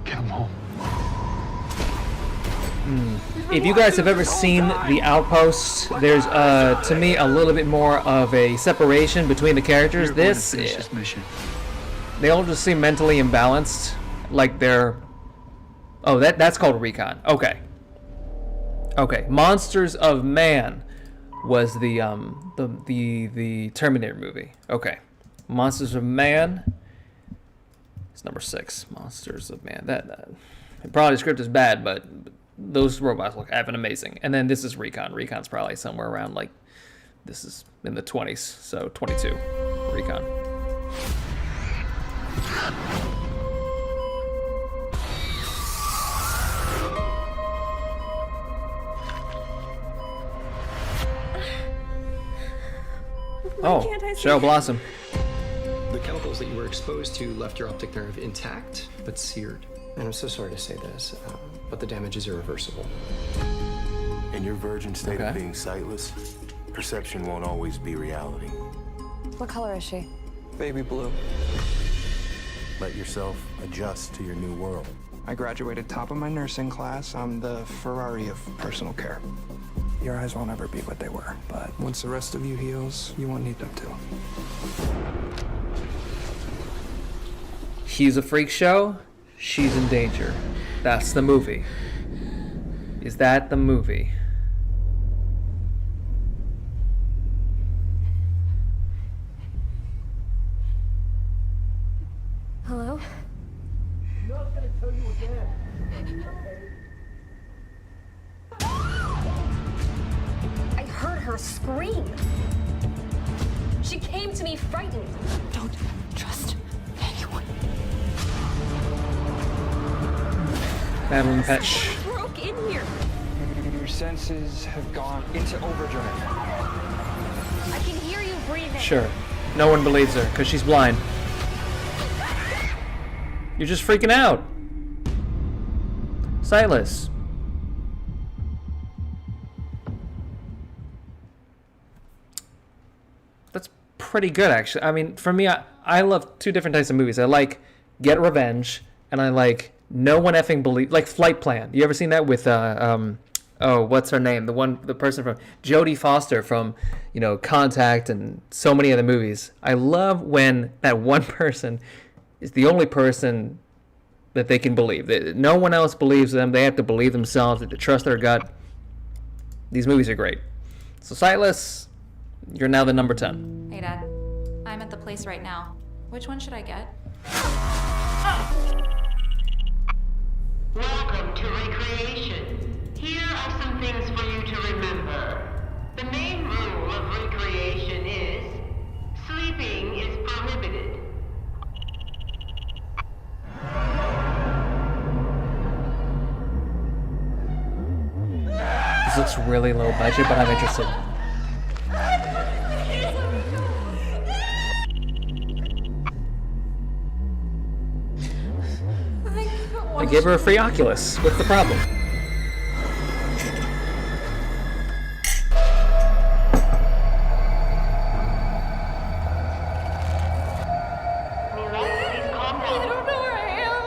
Get him home. If you guys have ever seen The Outpost, there's to me a little bit more of a separation between the characters. This mission. They all just seem mentally imbalanced, like they're. Oh, that's called Recon. Okay. Monsters of Man was the Terminator movie. Okay, Monsters of Man. It's number 6. Monsters of Man. That probably the script is bad, but those robots look effing amazing. And then this is Recon. Recon's probably somewhere around like this is in the 20s, so 22. Recon. Oh, Cheryl Blossom. The chemicals that you were exposed to left your optic nerve intact, but seared. And I'm so sorry to say this, but the damage is irreversible. In your virgin state of being sightless, perception won't always be reality. What color is she? Baby blue. Let yourself adjust to your new world. I graduated top of my nursing class. I'm the Ferrari of personal care. Your eyes won't ever be what they were, but once the rest of you heals, you won't need them to. He's a freak show. She's in danger. That's the movie. Is that the movie? Hello? I'm not gonna tell you again. I heard her scream. She came to me frightened. Don't trust anyone. Madeline Petch. Broke in here. Your senses have gone into overdrive. I can hear you breathing. Sure. No one believes her because she's blind. You're just freaking out. Sightless. That's pretty good, actually. I mean, for me, I love two different types of movies. I like Get Revenge, and I like No One Effing Believe, like Flight Plan. You ever seen that with oh, what's her name? The person from Jodie Foster from, you know, Contact and so many other movies. I love when that one person is the only person that they can believe. No one else believes them. They have to believe themselves. They have to trust their gut. These movies are great. So Sightless, you're now the number 10. Hey, Dad. I'm at the place right now. Which one should I get? Welcome to Recreation. Here are some things for you to remember. The main rule of recreation is sleeping is prohibited. This looks really low budget, but I'm interested. I gave her a free Oculus. What's the problem? I don't know where I am.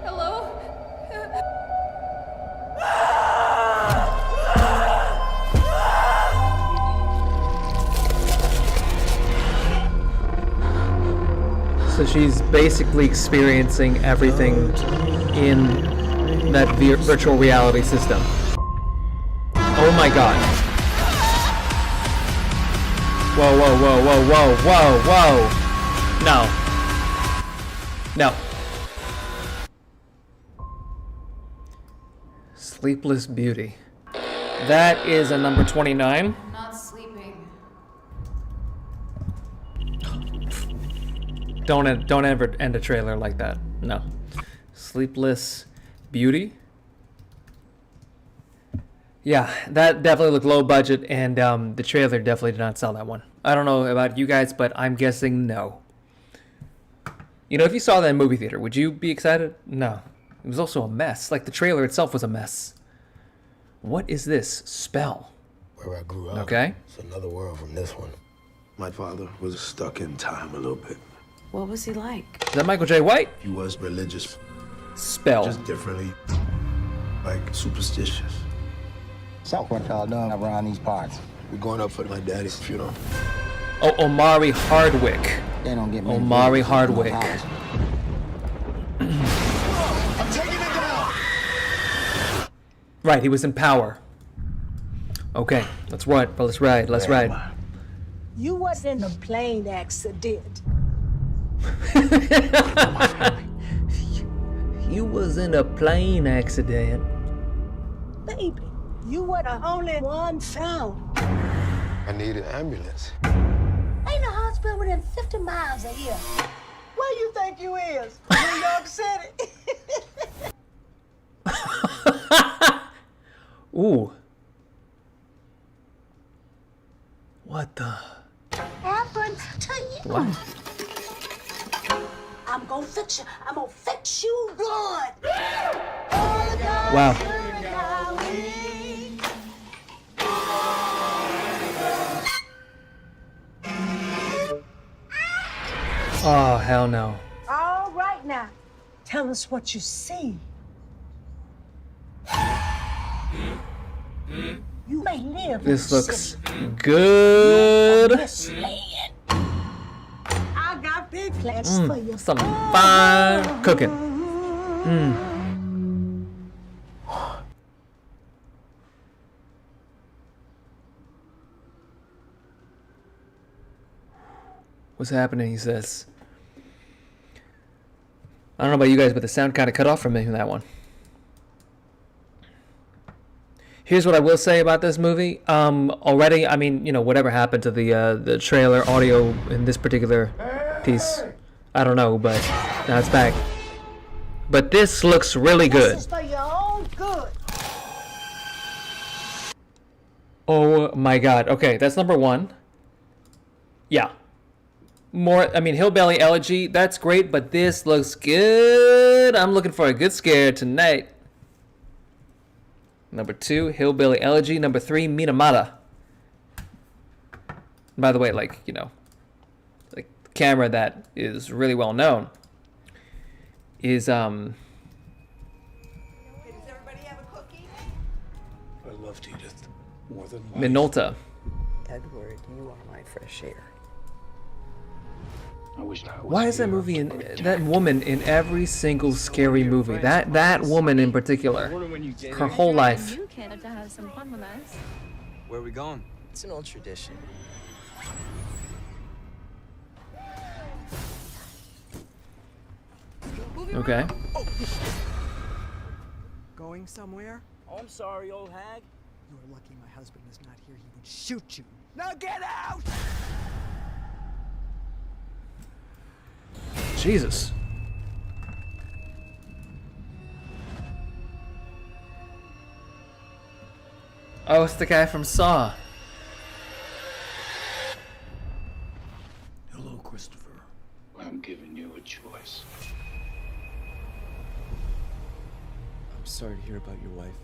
Hello? So she's basically experiencing everything in that virtual reality system. Oh my god. Whoa, whoa, whoa, whoa, whoa, whoa, whoa. No. No. Sleepless Beauty. That is a number 29. I'm not sleeping. Don't ever end a trailer like that. No. Sleepless Beauty. Yeah, that definitely looked low budget, and the trailer definitely did not sell that one. I don't know about you guys, but I'm guessing no. You know, if you saw that in movie theater, would you be excited? No. It was also a mess. Like, the trailer itself was a mess. What is this spell? Where I grew up. Okay. It's another world from this one. My father was stuck in time a little bit. What was he like? Is that Michael J. White? He was religious. Spell. Just differently. Like, superstitious. So what y'all doing around these parts? We're going up for my daddy's funeral. Oh, Omari Hardwick. They don't get me. Omari Hardwick. I'm taking it down. Right, he was in Power. Okay, let's ride. Let's ride. You was in a plane accident. You was in a plane accident. Baby, you were the only one found. I need an ambulance. Ain't a hospital within 50 miles of here. Where you think you is? New York City. Ooh. What the? Happened to you. What? I'm gonna fix you. I'm gonna fix you good. Wow. Oh, hell no. All right now. Tell us what you see. You may live. This looks good. I got big plans for you. Some fine cooking. What's happening? He says. I don't know about you guys, but the sound kind of cut off from me in that one. Here's what I will say about this movie. Already, I mean, you know, whatever happened to the trailer audio in this particular piece, I don't know, but now it's back. But this looks really good. This is for your own good. Oh my god. Okay, that's number 1. Yeah. More, I mean, Hillbilly Elegy, that's great, but this looks good. I'm looking for a good scare tonight. Number 2, Hillbilly Elegy. Number 3, Minamata. By the way, like, you know, like the camera that is really well known is Does everybody have a cookie? I loved Edith more than life. Minolta. Edward, you are my fresh air. I wished I was Why is that here movie to in protect that woman in every single scary movie? That woman in particular. Her whole life. You came to have some fun with us. Where are we going? It's an old tradition. Okay. Going somewhere? Oh, I'm sorry, old hag. You're lucky my husband is not here. He would shoot you. Now get out! Jesus. Oh, it's the guy from Saw. Hello, Christopher. I'm giving you a choice. I'm sorry to hear about your wife.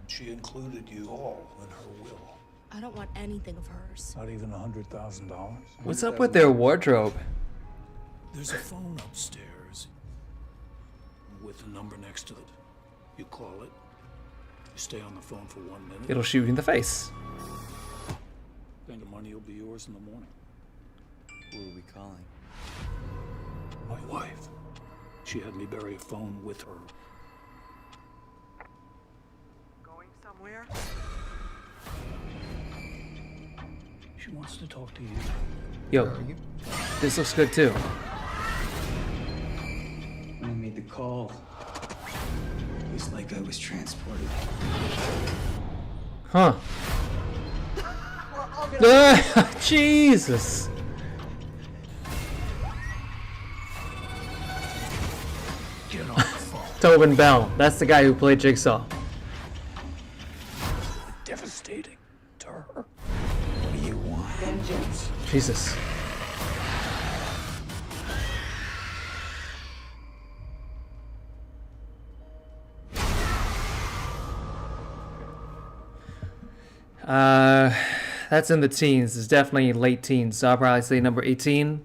She included you all in her will. I don't want anything of hers. Not even $100,000? What's up with their wardrobe? There's a phone upstairs with a number next to it. You call it. You stay on the phone for 1 minute. It'll shoot you in the face. Then the money will be yours in the morning. Who are we calling? My wife. She had me bury a phone with her. Going somewhere? She wants to talk to you. Yo, this looks good too. When I made the call, it was like I was transported. Huh. Jesus. Get on the phone. Tobin Bell. That's the guy who played Jigsaw. Devastating to her. What do you want? Vengeance. Jesus. That's in the teens. It's definitely late teens. So I'll probably say number 18.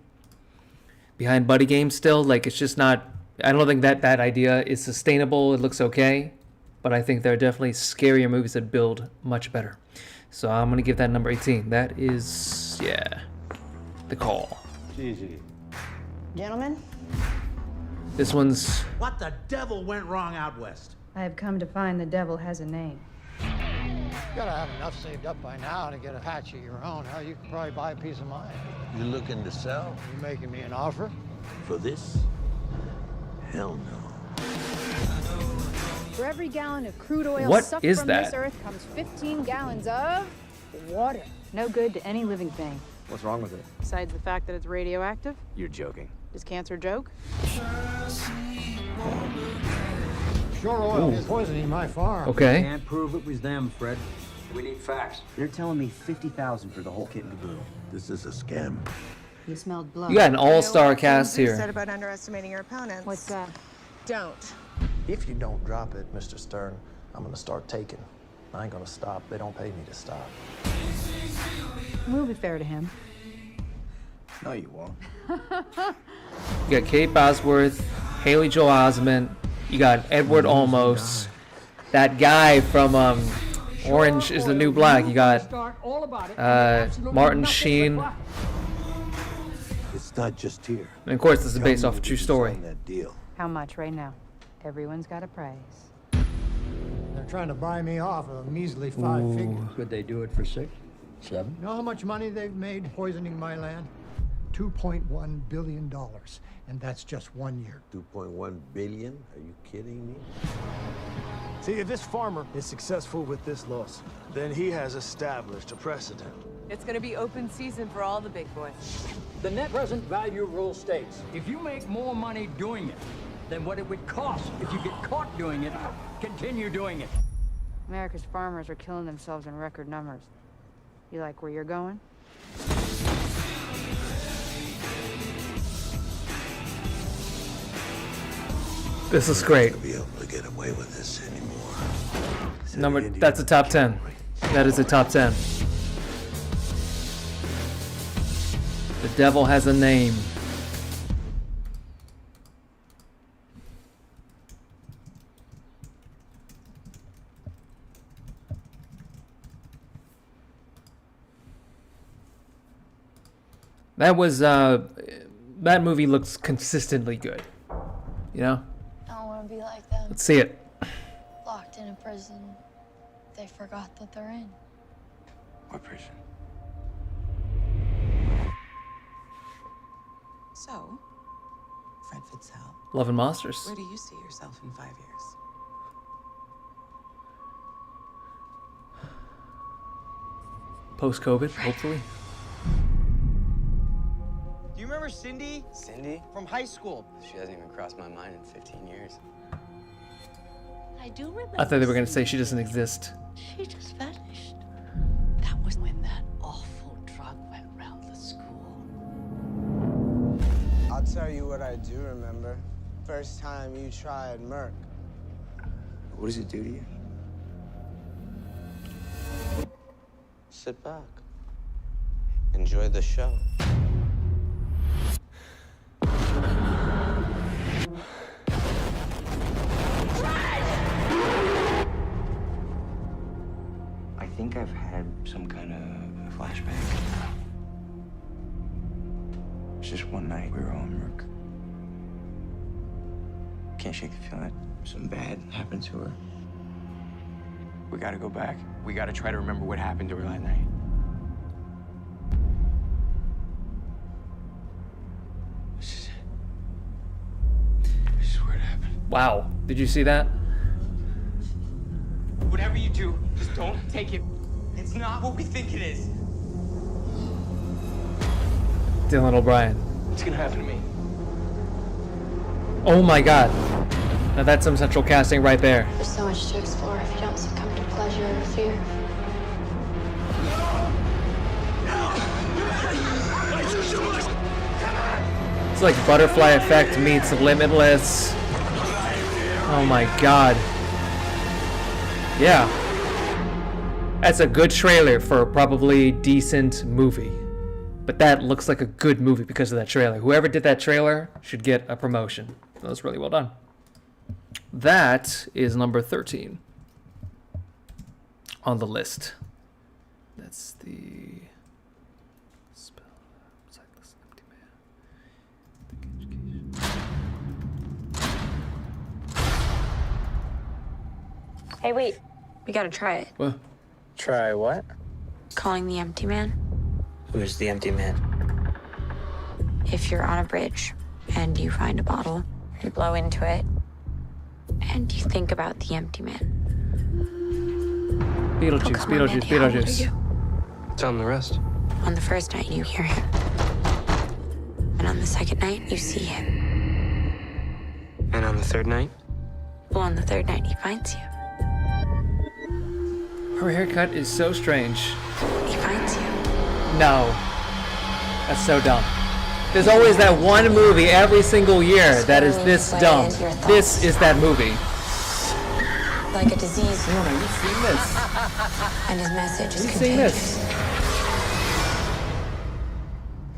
Behind Buddy Games still. Like, it's just not... I don't think that idea is sustainable. It looks okay. But I think there are definitely scarier movies that build much better. So I'm going to give that number 18. That is... yeah. The Call. Gigi. Gentlemen? This one's... What the devil went wrong out west? I have come to find the devil has a name. You gotta have enough saved up by now to get a patch of your own. Hell, you could probably buy a piece of mine. You looking to sell? You making me an offer? For this? Hell no. For every gallon of crude oil What sucked is from that? this earth comes 15 gallons of water. No good to any living thing. What's wrong with it? Besides the fact that it's radioactive. You're joking. Does cancer joke? Sure oil Ooh. is poisoning my farm. Okay. Can't prove it was them, Fred. We need facts. They're telling me $50,000 for the whole kit and caboodle. This is a scam. You smelled blood. You got an all-star cast Said here. about underestimating your opponents. What's that? Don't. If you don't drop it, Mr. Stern, I'm gonna start taking. I ain't gonna stop. They don't pay me to stop. We'll be fair to him. No, you won't. You got Kate Bosworth, Haley Joel Osment. You got Edward Olmos. That guy from Orange is the New Black. You got Martin Sheen. It's not just here. And of course, this is based off a true story. That deal. How much right now? Everyone's got a price. They're trying to buy me off a measly 5 figures. Could they do it for 6, 7? You know how much money they've made poisoning my land? $2.1 billion. And that's just 1 year. 2.1 billion? Are you kidding me? See, if this farmer is successful with this loss, then he has established a precedent. It's gonna be open season for all the big boys. The net present value rule states, if you make more money doing it than what it would cost if you get caught doing it, continue doing it. America's farmers are killing themselves in record numbers. You like where you're going? This is great. Be able to get away with this anymore. That's a top 10. That is a top 10. The devil has a name. That was that movie looks consistently good. You know? I don't want to be like them. Let's see it. Locked in a prison they forgot that they're in. What prison? So, Fred Fitzell. Love and Monsters. Where do you see yourself in 5 years? Post-COVID, hopefully. Do you remember Cindy? Cindy? From high school. She hasn't even crossed my mind in 15 years. I do remember. I thought they were going to say she doesn't exist. She just vanished. That was when that awful drug went round the school. I'll tell you what I do remember. First time you tried Merc. What does it do to you? Sit back. Enjoy the show. I think I've had some kind of flashback. It's just one night we were all in Merc. Can't shake the feeling that something bad happened to her. We gotta go back. We gotta try to remember what happened to her that night. This is where it happened. Wow. Did you see that? Whatever you do, just don't take it. It's not what we think it is. Dylan O'Brien. It's gonna happen to me. Oh my god. Now that's some central casting right there. There's so much to explore if you don't succumb to pleasure or fear. It's like Butterfly Effect meets Limitless. Oh my god. Yeah. That's a good trailer for a probably decent movie. But that looks like a good movie because of that trailer. Whoever did that trailer should get a promotion. That was really well done. That is number 13 on the list. That's the Sightless Empty Man. Hey, wait. We gotta try it. What? Try what? Calling the empty man. Who's the empty man? If you're on a bridge and you find a bottle, you blow into it, and you think about the empty man. Beetlejuice, Come on, Beetlejuice, Andy, how old are Beetlejuice. you? Tell him the rest. On the first night, you hear him. And on the second night, you see him. And on the third night? Well, on the third night, he finds you. Her haircut is so strange. He finds you. No. That's so dumb. There's always that one movie every single year that is this dumb. This is that movie. Like a disease. No, you've seen this. And his message is You've seen contagious. this.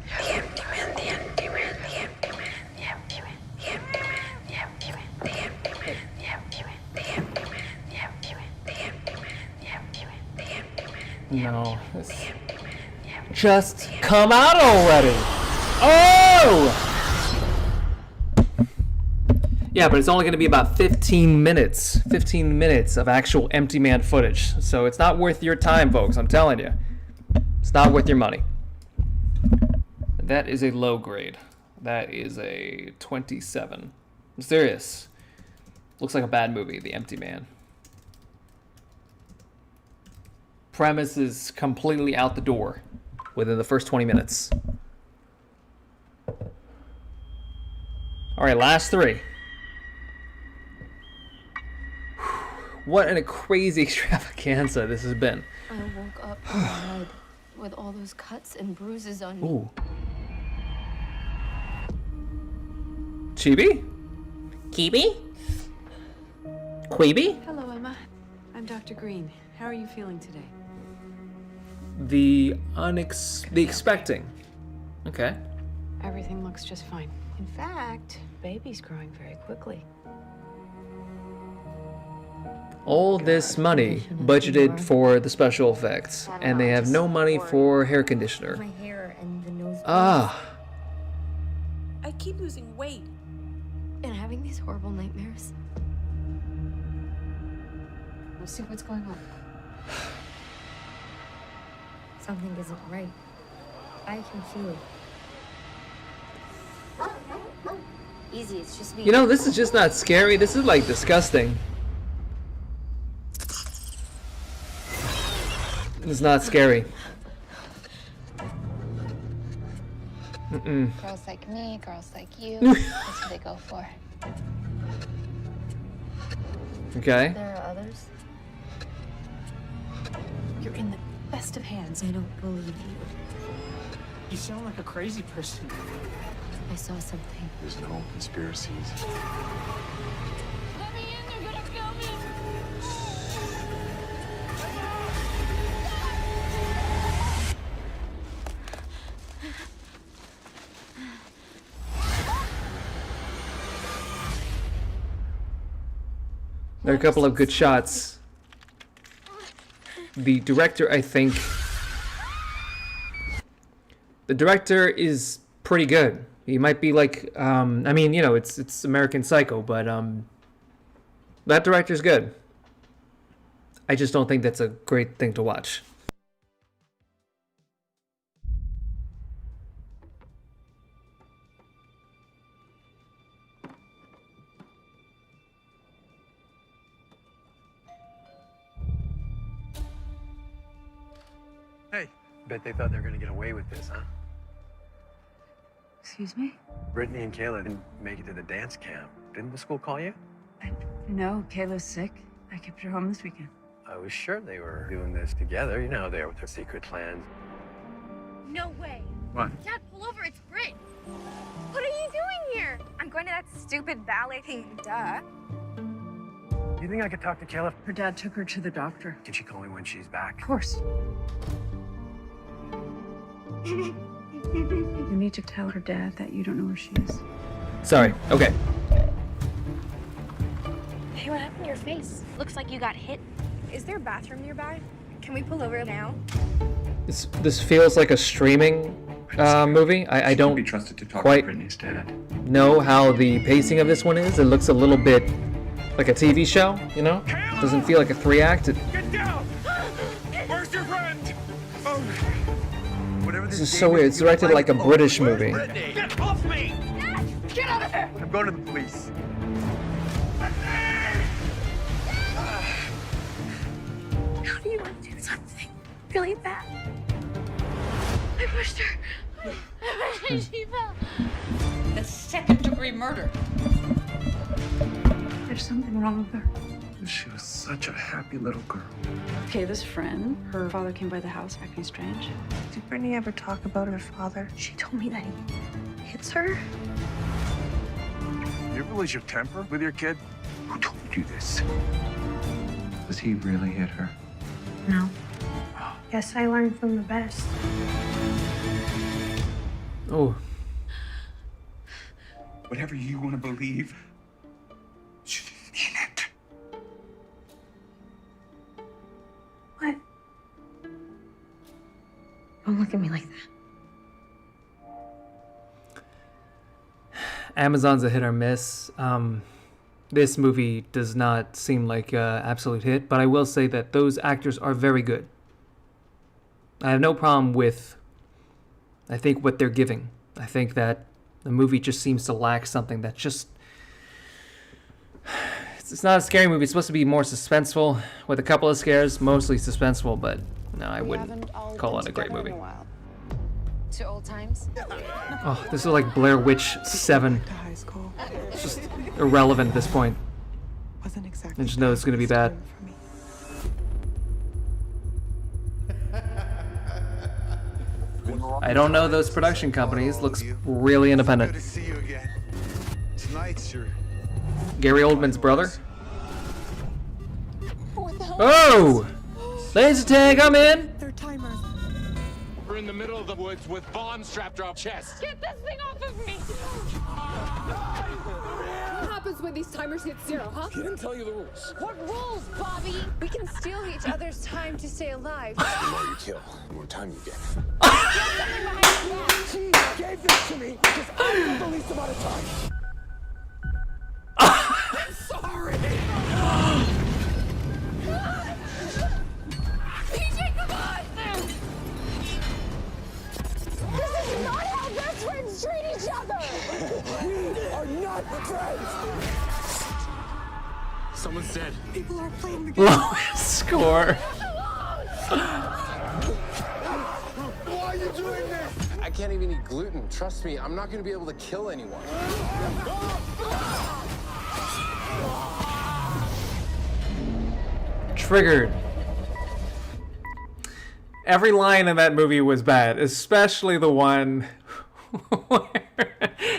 The empty man, the empty man, the empty man, the empty man, the empty man, the empty man, the empty man, the empty man, the empty man, the empty man, the empty man, the empty man, the empty man. No. Just come out already. Oh! Yeah, but it's only going to be about 15 minutes. 15 minutes of actual empty man footage. So it's not worth your time, folks. I'm telling you. It's not worth your money. That is a low grade. That is a 27. I'm serious. Looks like a bad movie, The Empty Man. Premise is completely out the door within the first 20 minutes. All right, last three. What a crazy extravaganza this has been. I woke up in bed with all those cuts and bruises on me. Ooh. Chibi? Kibi? Queeby? Hello, Emma. I'm Dr. Green. How are you feeling today? The expecting. Okay. Everything looks just fine. In fact, baby's growing very quickly. All this money budgeted for the special effects, and they have no money for hair conditioner. My hair and the nose. Ah. I keep losing weight. And having these horrible nightmares. We'll see what's going on. Something isn't right. I can feel it. Easy, it's just me. You know, this is just not scary. This is like disgusting. It's not scary. Girls like me, girls like you. That's what they go for. Okay. There are others. You're in the best of hands. I don't believe you. You sound like a crazy person. I saw something. There's no conspiracies. Let me in, they're gonna kill me! There are a couple of good shots. The director, I think... The director is pretty good. He might be like, I mean, you know, it's American Psycho, but that director's good. I just don't think that's a great thing to watch. Hey, bet they thought they were gonna get away with this, huh? Excuse me? Brittany and Kayla didn't make it to the dance camp. Didn't the school call you? No, Kayla's sick. I kept her home this weekend. I was sure they were doing this together. You know, they're with their secret plans. No way. What? Dad, pull over, it's Brit. What are you doing here? I'm going to that stupid ballet thing, duh. You think I could talk to Kayla? Her dad took her to the doctor. Can she call me when she's back? Of course. You need to tell her dad that you don't know where she is. Sorry, okay. Hey, what happened to your face? Looks like you got hit. Is there a bathroom nearby? Can we pull over now? This feels like a streaming movie. I don't be trusted to talk quite to Brittany's dad. know how the pacing of this one is. It looks a little bit like a TV show, you know? Doesn't feel like a 3-act. Get down! Where's your friend? Oh. Whatever This is so weird. It's directed like a British movie. Get off me! Get out of here! I'm going to the police. How do you want to do something really bad? I pushed her. I pushed her. She fell. The second-degree murder. There's something wrong with her. She was such a happy little girl. Kayla's friend, her father came by the house acting strange. Did Brittany ever talk about her father? She told me that he hits her. You ever lose your temper with your kid? Who told you this? Does he really hit her? No. Guess I learned from the best. Oh. Whatever you want to believe, she's in it. What? Don't look at me like that. Amazon's a hit or miss. This movie does not seem like an absolute hit, but I will say that those actors are very good. I have no problem with, I think, what they're giving. I think that the movie just seems to lack something that just... It's not a scary movie. It's supposed to be more suspenseful, with a couple of scares, mostly suspenseful, but no, I wouldn't call it a great movie. To old times? Oh, this is like Blair Witch 7. It's just irrelevant at this point. Wasn't exactly. I just know it's going to be bad. I don't know those production companies. Looks really independent. Good to see you again. Tonight's your Gary Oldman's brother. Oh! Laser tag, I'm in! They're timers. We're in the middle of the woods with bombs strapped to our chests. Get this thing off of me! What happens when these timers hit zero, huh? He didn't tell you the rules. What rules, Bobby? We can steal each other's time to stay alive. The more you kill, the more time you get. She gave this to me because I have the least amount of time. I'm sorry. PJ, come on! This is not how best friends treat each other! We are not friends. Someone said People are playing the game. Lowest score. Why are you doing this? I can't even eat gluten. Trust me, I'm not going to be able to kill anyone. Triggered. Every line in that movie was bad, especially the one where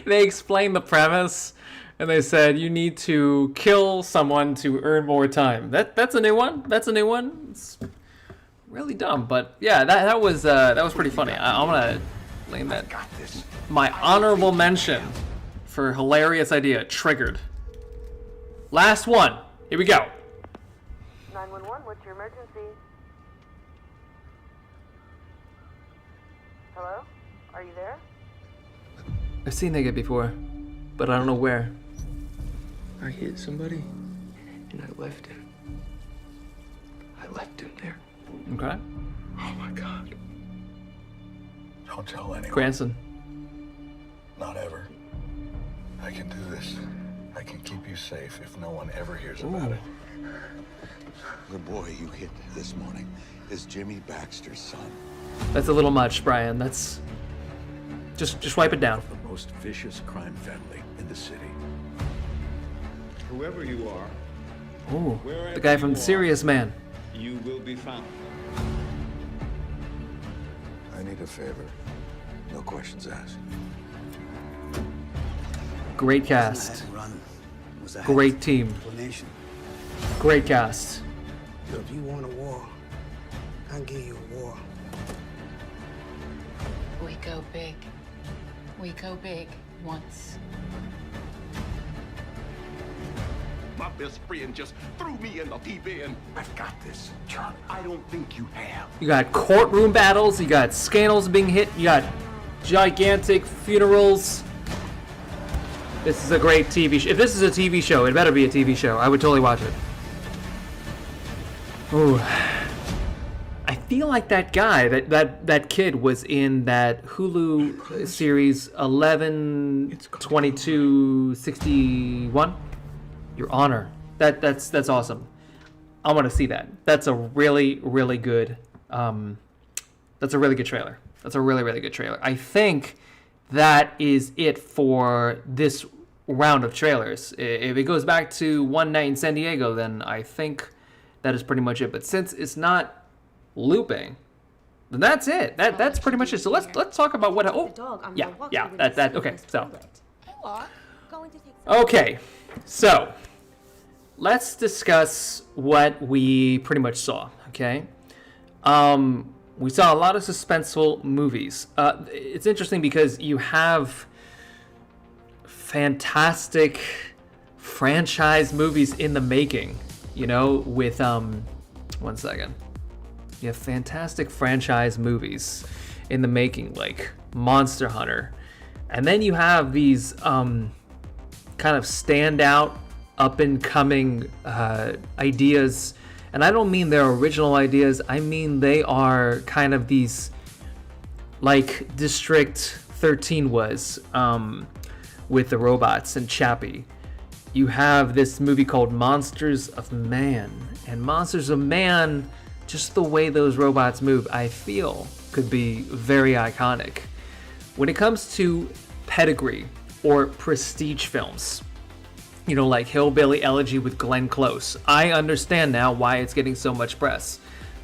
they explained the premise and they said you need to kill someone to earn more time. That's a new one. That's a new one. It's really dumb, but yeah, that was pretty funny. I'm gonna name that my honorable mention for hilarious idea. Triggered. Last one. Here we go. 911, what's your emergency? Hello? Are you there? I've seen that guy before, but I don't know where. I hit somebody, and I left him. I left him there. Okay. Oh my God. Don't tell anyone. Cranston. Not ever. I can do this. I can keep you safe if no one ever hears about it. The boy you hit this morning is Jimmy Baxter's son. That's a little much, Brian. That's just wipe it down. The most vicious crime family in the city. Whoever you are, Ooh, the guy from Serious Man. you will be found. I need a favor. No questions asked. Great cast. Great team. Great cast. So if you want a war, I'll give you a war. We go big. We go big once. My best friend just threw me in the deep end. I've got this, John. I don't think you have. You got courtroom battles, you got scandals being hit, you got gigantic funerals. This is a great TV show. If this is a TV show, it better be a TV show. I would totally watch it. Ooh. I feel like that guy, that kid was in that Hulu series 11/22/61. Your Honor. That's awesome. I want to see that. That's a really, really good that's a really good trailer. That's a really, really good trailer. I think that is it for this round of trailers. If it goes back to One Night in San Diego, then I think that is pretty much it. But since it's not looping, then that's it. That's pretty much it. So let's talk about what. Oh, yeah. That okay. So okay, so let's discuss what we pretty much saw. Okay, we saw a lot of suspenseful movies. It's interesting because you have fantastic franchise movies in the making. You know, with one second. You have fantastic franchise movies in the making, like Monster Hunter. And then you have these kind of standout, up-and-coming ideas. And I don't mean they're original ideas. I mean they are kind of these, like District 13 was with the robots and Chappie. You have this movie called Monsters of Man. And Monsters of Man, just the way those robots move, I feel could be very iconic. When it comes to pedigree or prestige films, you know, like Hillbilly Elegy with Glenn Close, I understand now why it's getting so much press.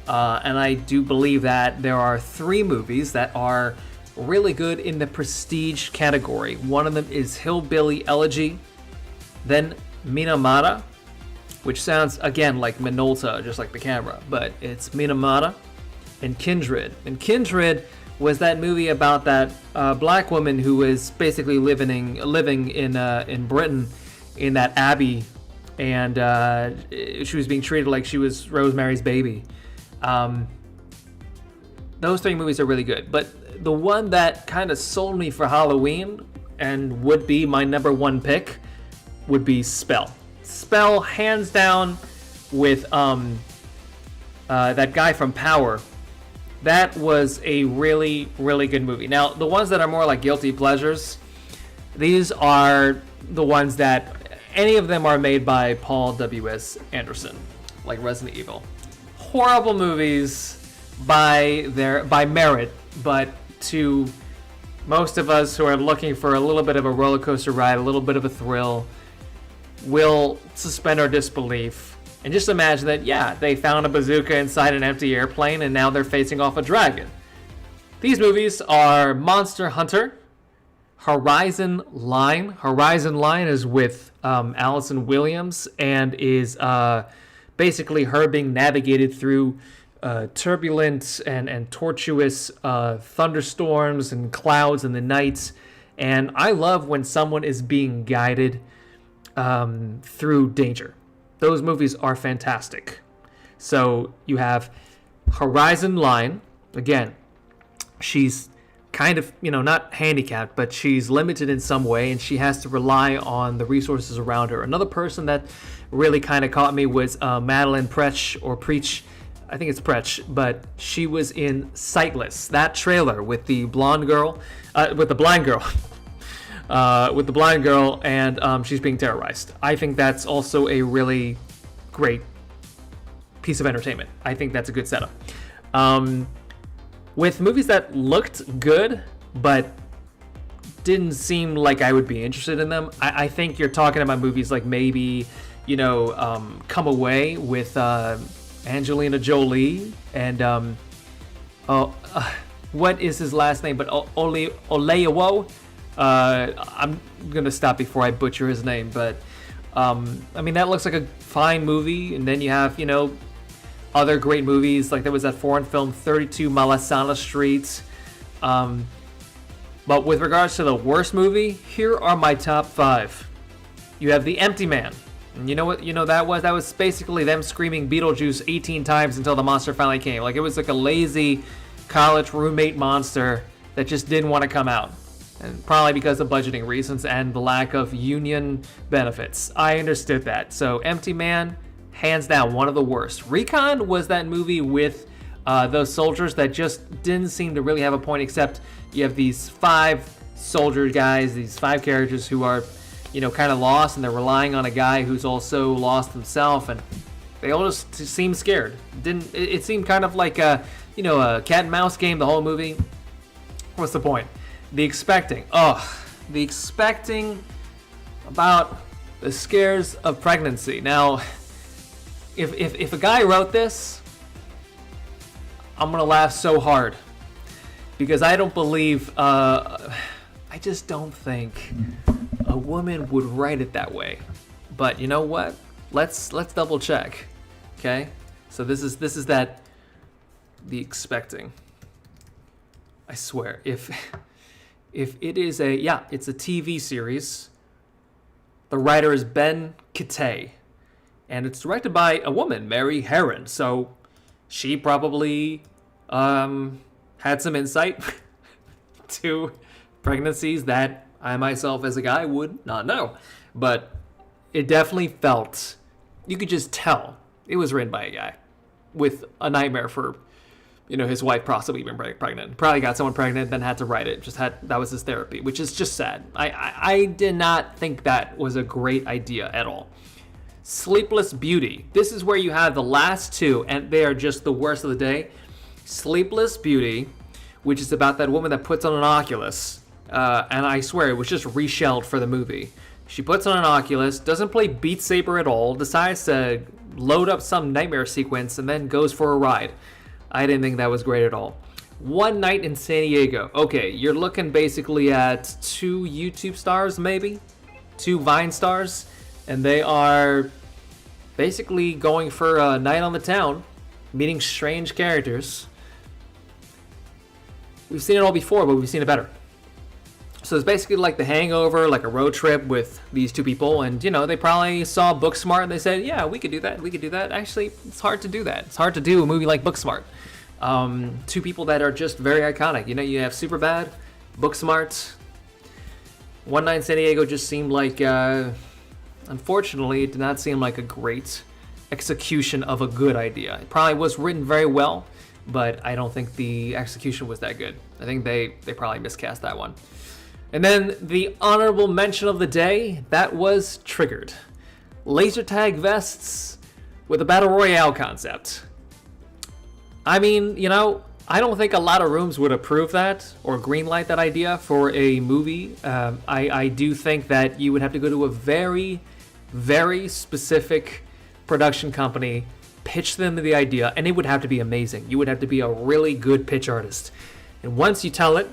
And I do believe that there are 3 movies that are really good in the prestige category. One of them is Hillbilly Elegy. Then Minamata, which sounds, again, like Minolta, just like the camera, but it's Minamata, and Kindred. And Kindred was that movie about that black woman who was basically living in Britain in that abbey, and she was being treated like she was Rosemary's Baby. Those three movies are really good, but the one that kind of sold me for Halloween and would be my number one pick would be Spell. Spell, hands down, with that guy from Power. That was a really, really good movie. Now, the ones that are more like guilty pleasures, these are the ones that any of them are made by Paul W.S. Anderson, like Resident Evil. Horrible movies by merit, but to most of us who are looking for a little bit of a roller coaster ride, a little bit of a thrill, will suspend our disbelief. And just imagine that, yeah, they found a bazooka inside an empty airplane and now they're facing off a dragon. These movies are Monster Hunter, Horizone Line. Horizone Line is with Allison Williams and is basically her being navigated through turbulent and tortuous thunderstorms and clouds in the night. And I love when someone is being guided through danger. Those movies are fantastic. So you have Horizone Line. Again, she's kind of, not handicapped, but she's limited in some way, and she has to rely on the resources around her. Another person that really kind of caught me was Madeline Preach. I think it's Preach, but she was in Sightless, that trailer with the blind girl, and she's being terrorized. I think that's also a really great piece of entertainment. I think that's a good setup. With movies that looked good, but didn't seem like I would be interested in them, I think you're talking about movies like maybe, Come Away with Angelina Jolie and, what is his last name? But Oleawo. I'm gonna stop before I butcher his name, but that looks like a fine movie. And then you have other great movies, like there was that foreign film 32 Malasana St. But with regards to the worst movie, here are my top 5. You have The Empty Man. And you know what that was basically them screaming Beetlejuice 18 times until the monster finally came. Like, it was like a lazy college roommate monster that just didn't want to come out. And probably because of budgeting reasons and the lack of union benefits. I understood that. So Empty Man, hands down, one of the worst. Recon was that movie with those soldiers that just didn't seem to really have a point, except you have these 5 soldier guys, these 5 characters who are, kind of lost, and they're relying on a guy who's also lost himself, and they all just seem scared. It seemed kind of like a cat and mouse game, the whole movie. What's the point? The expecting about the scares of pregnancy. Now, if a guy wrote this, I'm gonna laugh so hard, because I don't believe, I just don't think a woman would write it that way. But you know what? Let's double check. Okay? So this is the expecting. I swear, if it is it's a TV series. The writer is Ben Kittay, and it's directed by a woman, Mary Herron. So she probably had some insight to pregnancies that I myself as a guy would not know. But it definitely felt, you could just tell it was written by a guy with a nightmare for his wife possibly being pregnant. Probably got someone pregnant, then had to write it. That was his therapy, which is just sad. I did not think that was a great idea at all. Sleepless Beauty. This is where you have the last 2, and they are just the worst of the day. Sleepless Beauty, which is about that woman that puts on an Oculus, and I swear it was just reshelled for the movie. She puts on an Oculus, doesn't play Beat Saber at all, decides to load up some nightmare sequence, and then goes for a ride. I didn't think that was great at all. One Night in San Diego. Okay, you're looking basically at 2 YouTube stars, maybe? 2 Vine stars. and they are basically going for a night on the town, meeting strange characters. We've seen it all before, but we've seen it better. So it's basically like The Hangover, like a road trip with these two people, and, you know, they probably saw Booksmart and they said, yeah, we could do that, we could do that. Actually, it's hard to do that. It's hard to do a movie like Booksmart. Two people that are just very iconic. You know, you have Superbad, Booksmart. One Night in San Diego just seemed like, unfortunately, it did not seem like a great execution of a good idea. It probably was written very well, but I don't think the execution was that good. I think they probably miscast that one. And then the honorable mention of the day, that was Triggered. Laser tag vests with a battle royale concept. I mean, you know, I don't think a lot of rooms would approve that or greenlight that idea for a movie. I do think that you would have to go to a very, very specific production company, pitch them the idea, and it would have to be amazing. You would have to be a really good pitch artist. And once you tell it,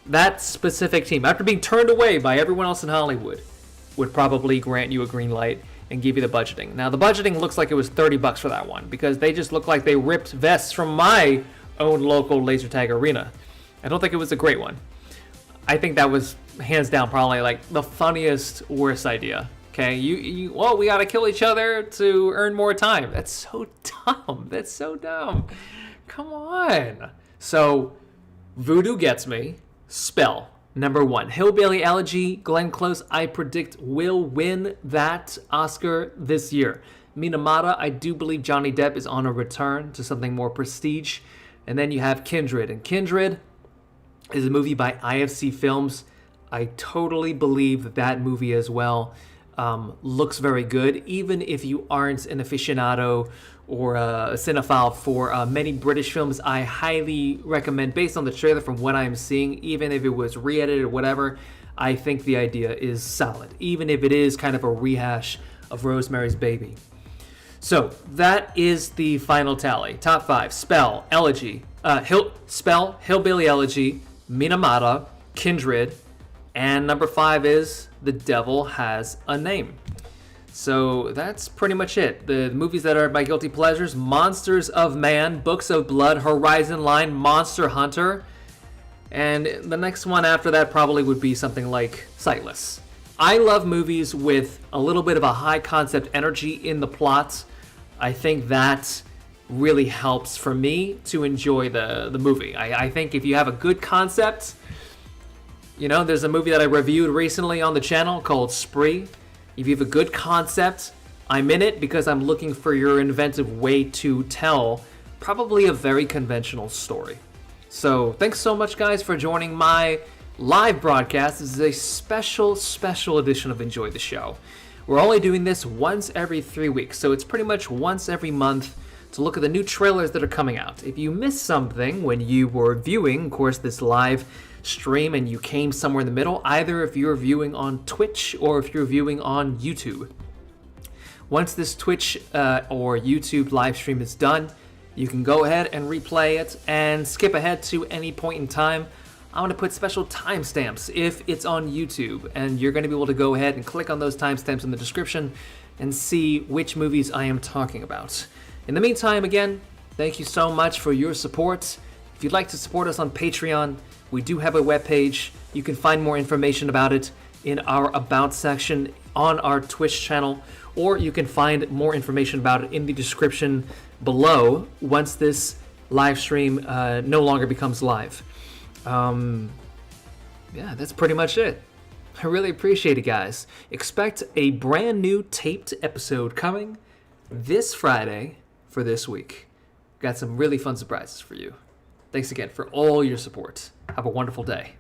that specific team, after being turned away by everyone else in Hollywood, would probably grant you a green light and give you the budgeting. Now, the budgeting looks like it was $30 for that one, because they just look like they ripped vests from my own local laser tag arena. I don't think it was a great one. I think that was hands down probably like the funniest, worst idea. Okay, well, we gotta kill each other to earn more time. That's so dumb. That's so dumb. Come on. So, Voodoo Gets Me. Spell, number 1. Hillbilly Elegy, Glenn Close, I predict will win that Oscar this year. Minamata, I do believe Johnny Depp is on a return to something more prestige. And then you have Kindred. And Kindred is a movie by IFC Films. I totally believe that that movie as well looks very good. Even if you aren't an aficionado or a cinephile for many British films, I highly recommend, based on the trailer from what I'm seeing, even if it was re-edited or whatever, I think the idea is solid, even if it is kind of a rehash of Rosemary's Baby. So that is the final tally. Top 5: Spell, Elegy, Hillbilly Elegy, Minamata, Kindred, and number 5 is The Devil Has a Name. So that's pretty much it. The movies that are my guilty pleasures: Monsters of Man, Books of Blood, Horizone Line, Monster Hunter. And the next one after that probably would be something like Sightless. I love movies with a little bit of a high concept energy in the plot. I think that really helps for me to enjoy the movie. I think if you have a good concept, you know, there's a movie that I reviewed recently on the channel called Spree. If you have a good concept, I'm in it because I'm looking for your inventive way to tell probably a very conventional story. So thanks so much, guys, for joining my live broadcast. This is a special edition of Enjoy the Show. We're only doing this once every 3 weeks, so it's pretty much once every month to look at the new trailers that are coming out. If you missed something when you were viewing, of course, this live stream and you came somewhere in the middle, either if you're viewing on Twitch or if you're viewing on YouTube. Once this Twitch or YouTube live stream is done, you can go ahead and replay it and skip ahead to any point in time. I'm going to put special timestamps if it's on YouTube, and you're going to be able to go ahead and click on those timestamps in the description and see which movies I am talking about. In the meantime, again, thank you so much for your support. If you'd like to support us on Patreon, we do have a webpage. You can find more information about it in our About section on our Twitch channel, or you can find more information about it in the description below once this live stream no longer becomes live. Yeah, that's pretty much it. I really appreciate it, guys. Expect a brand new taped episode coming this Friday for this week. Got some really fun surprises for you. Thanks again for all your support. Have a wonderful day.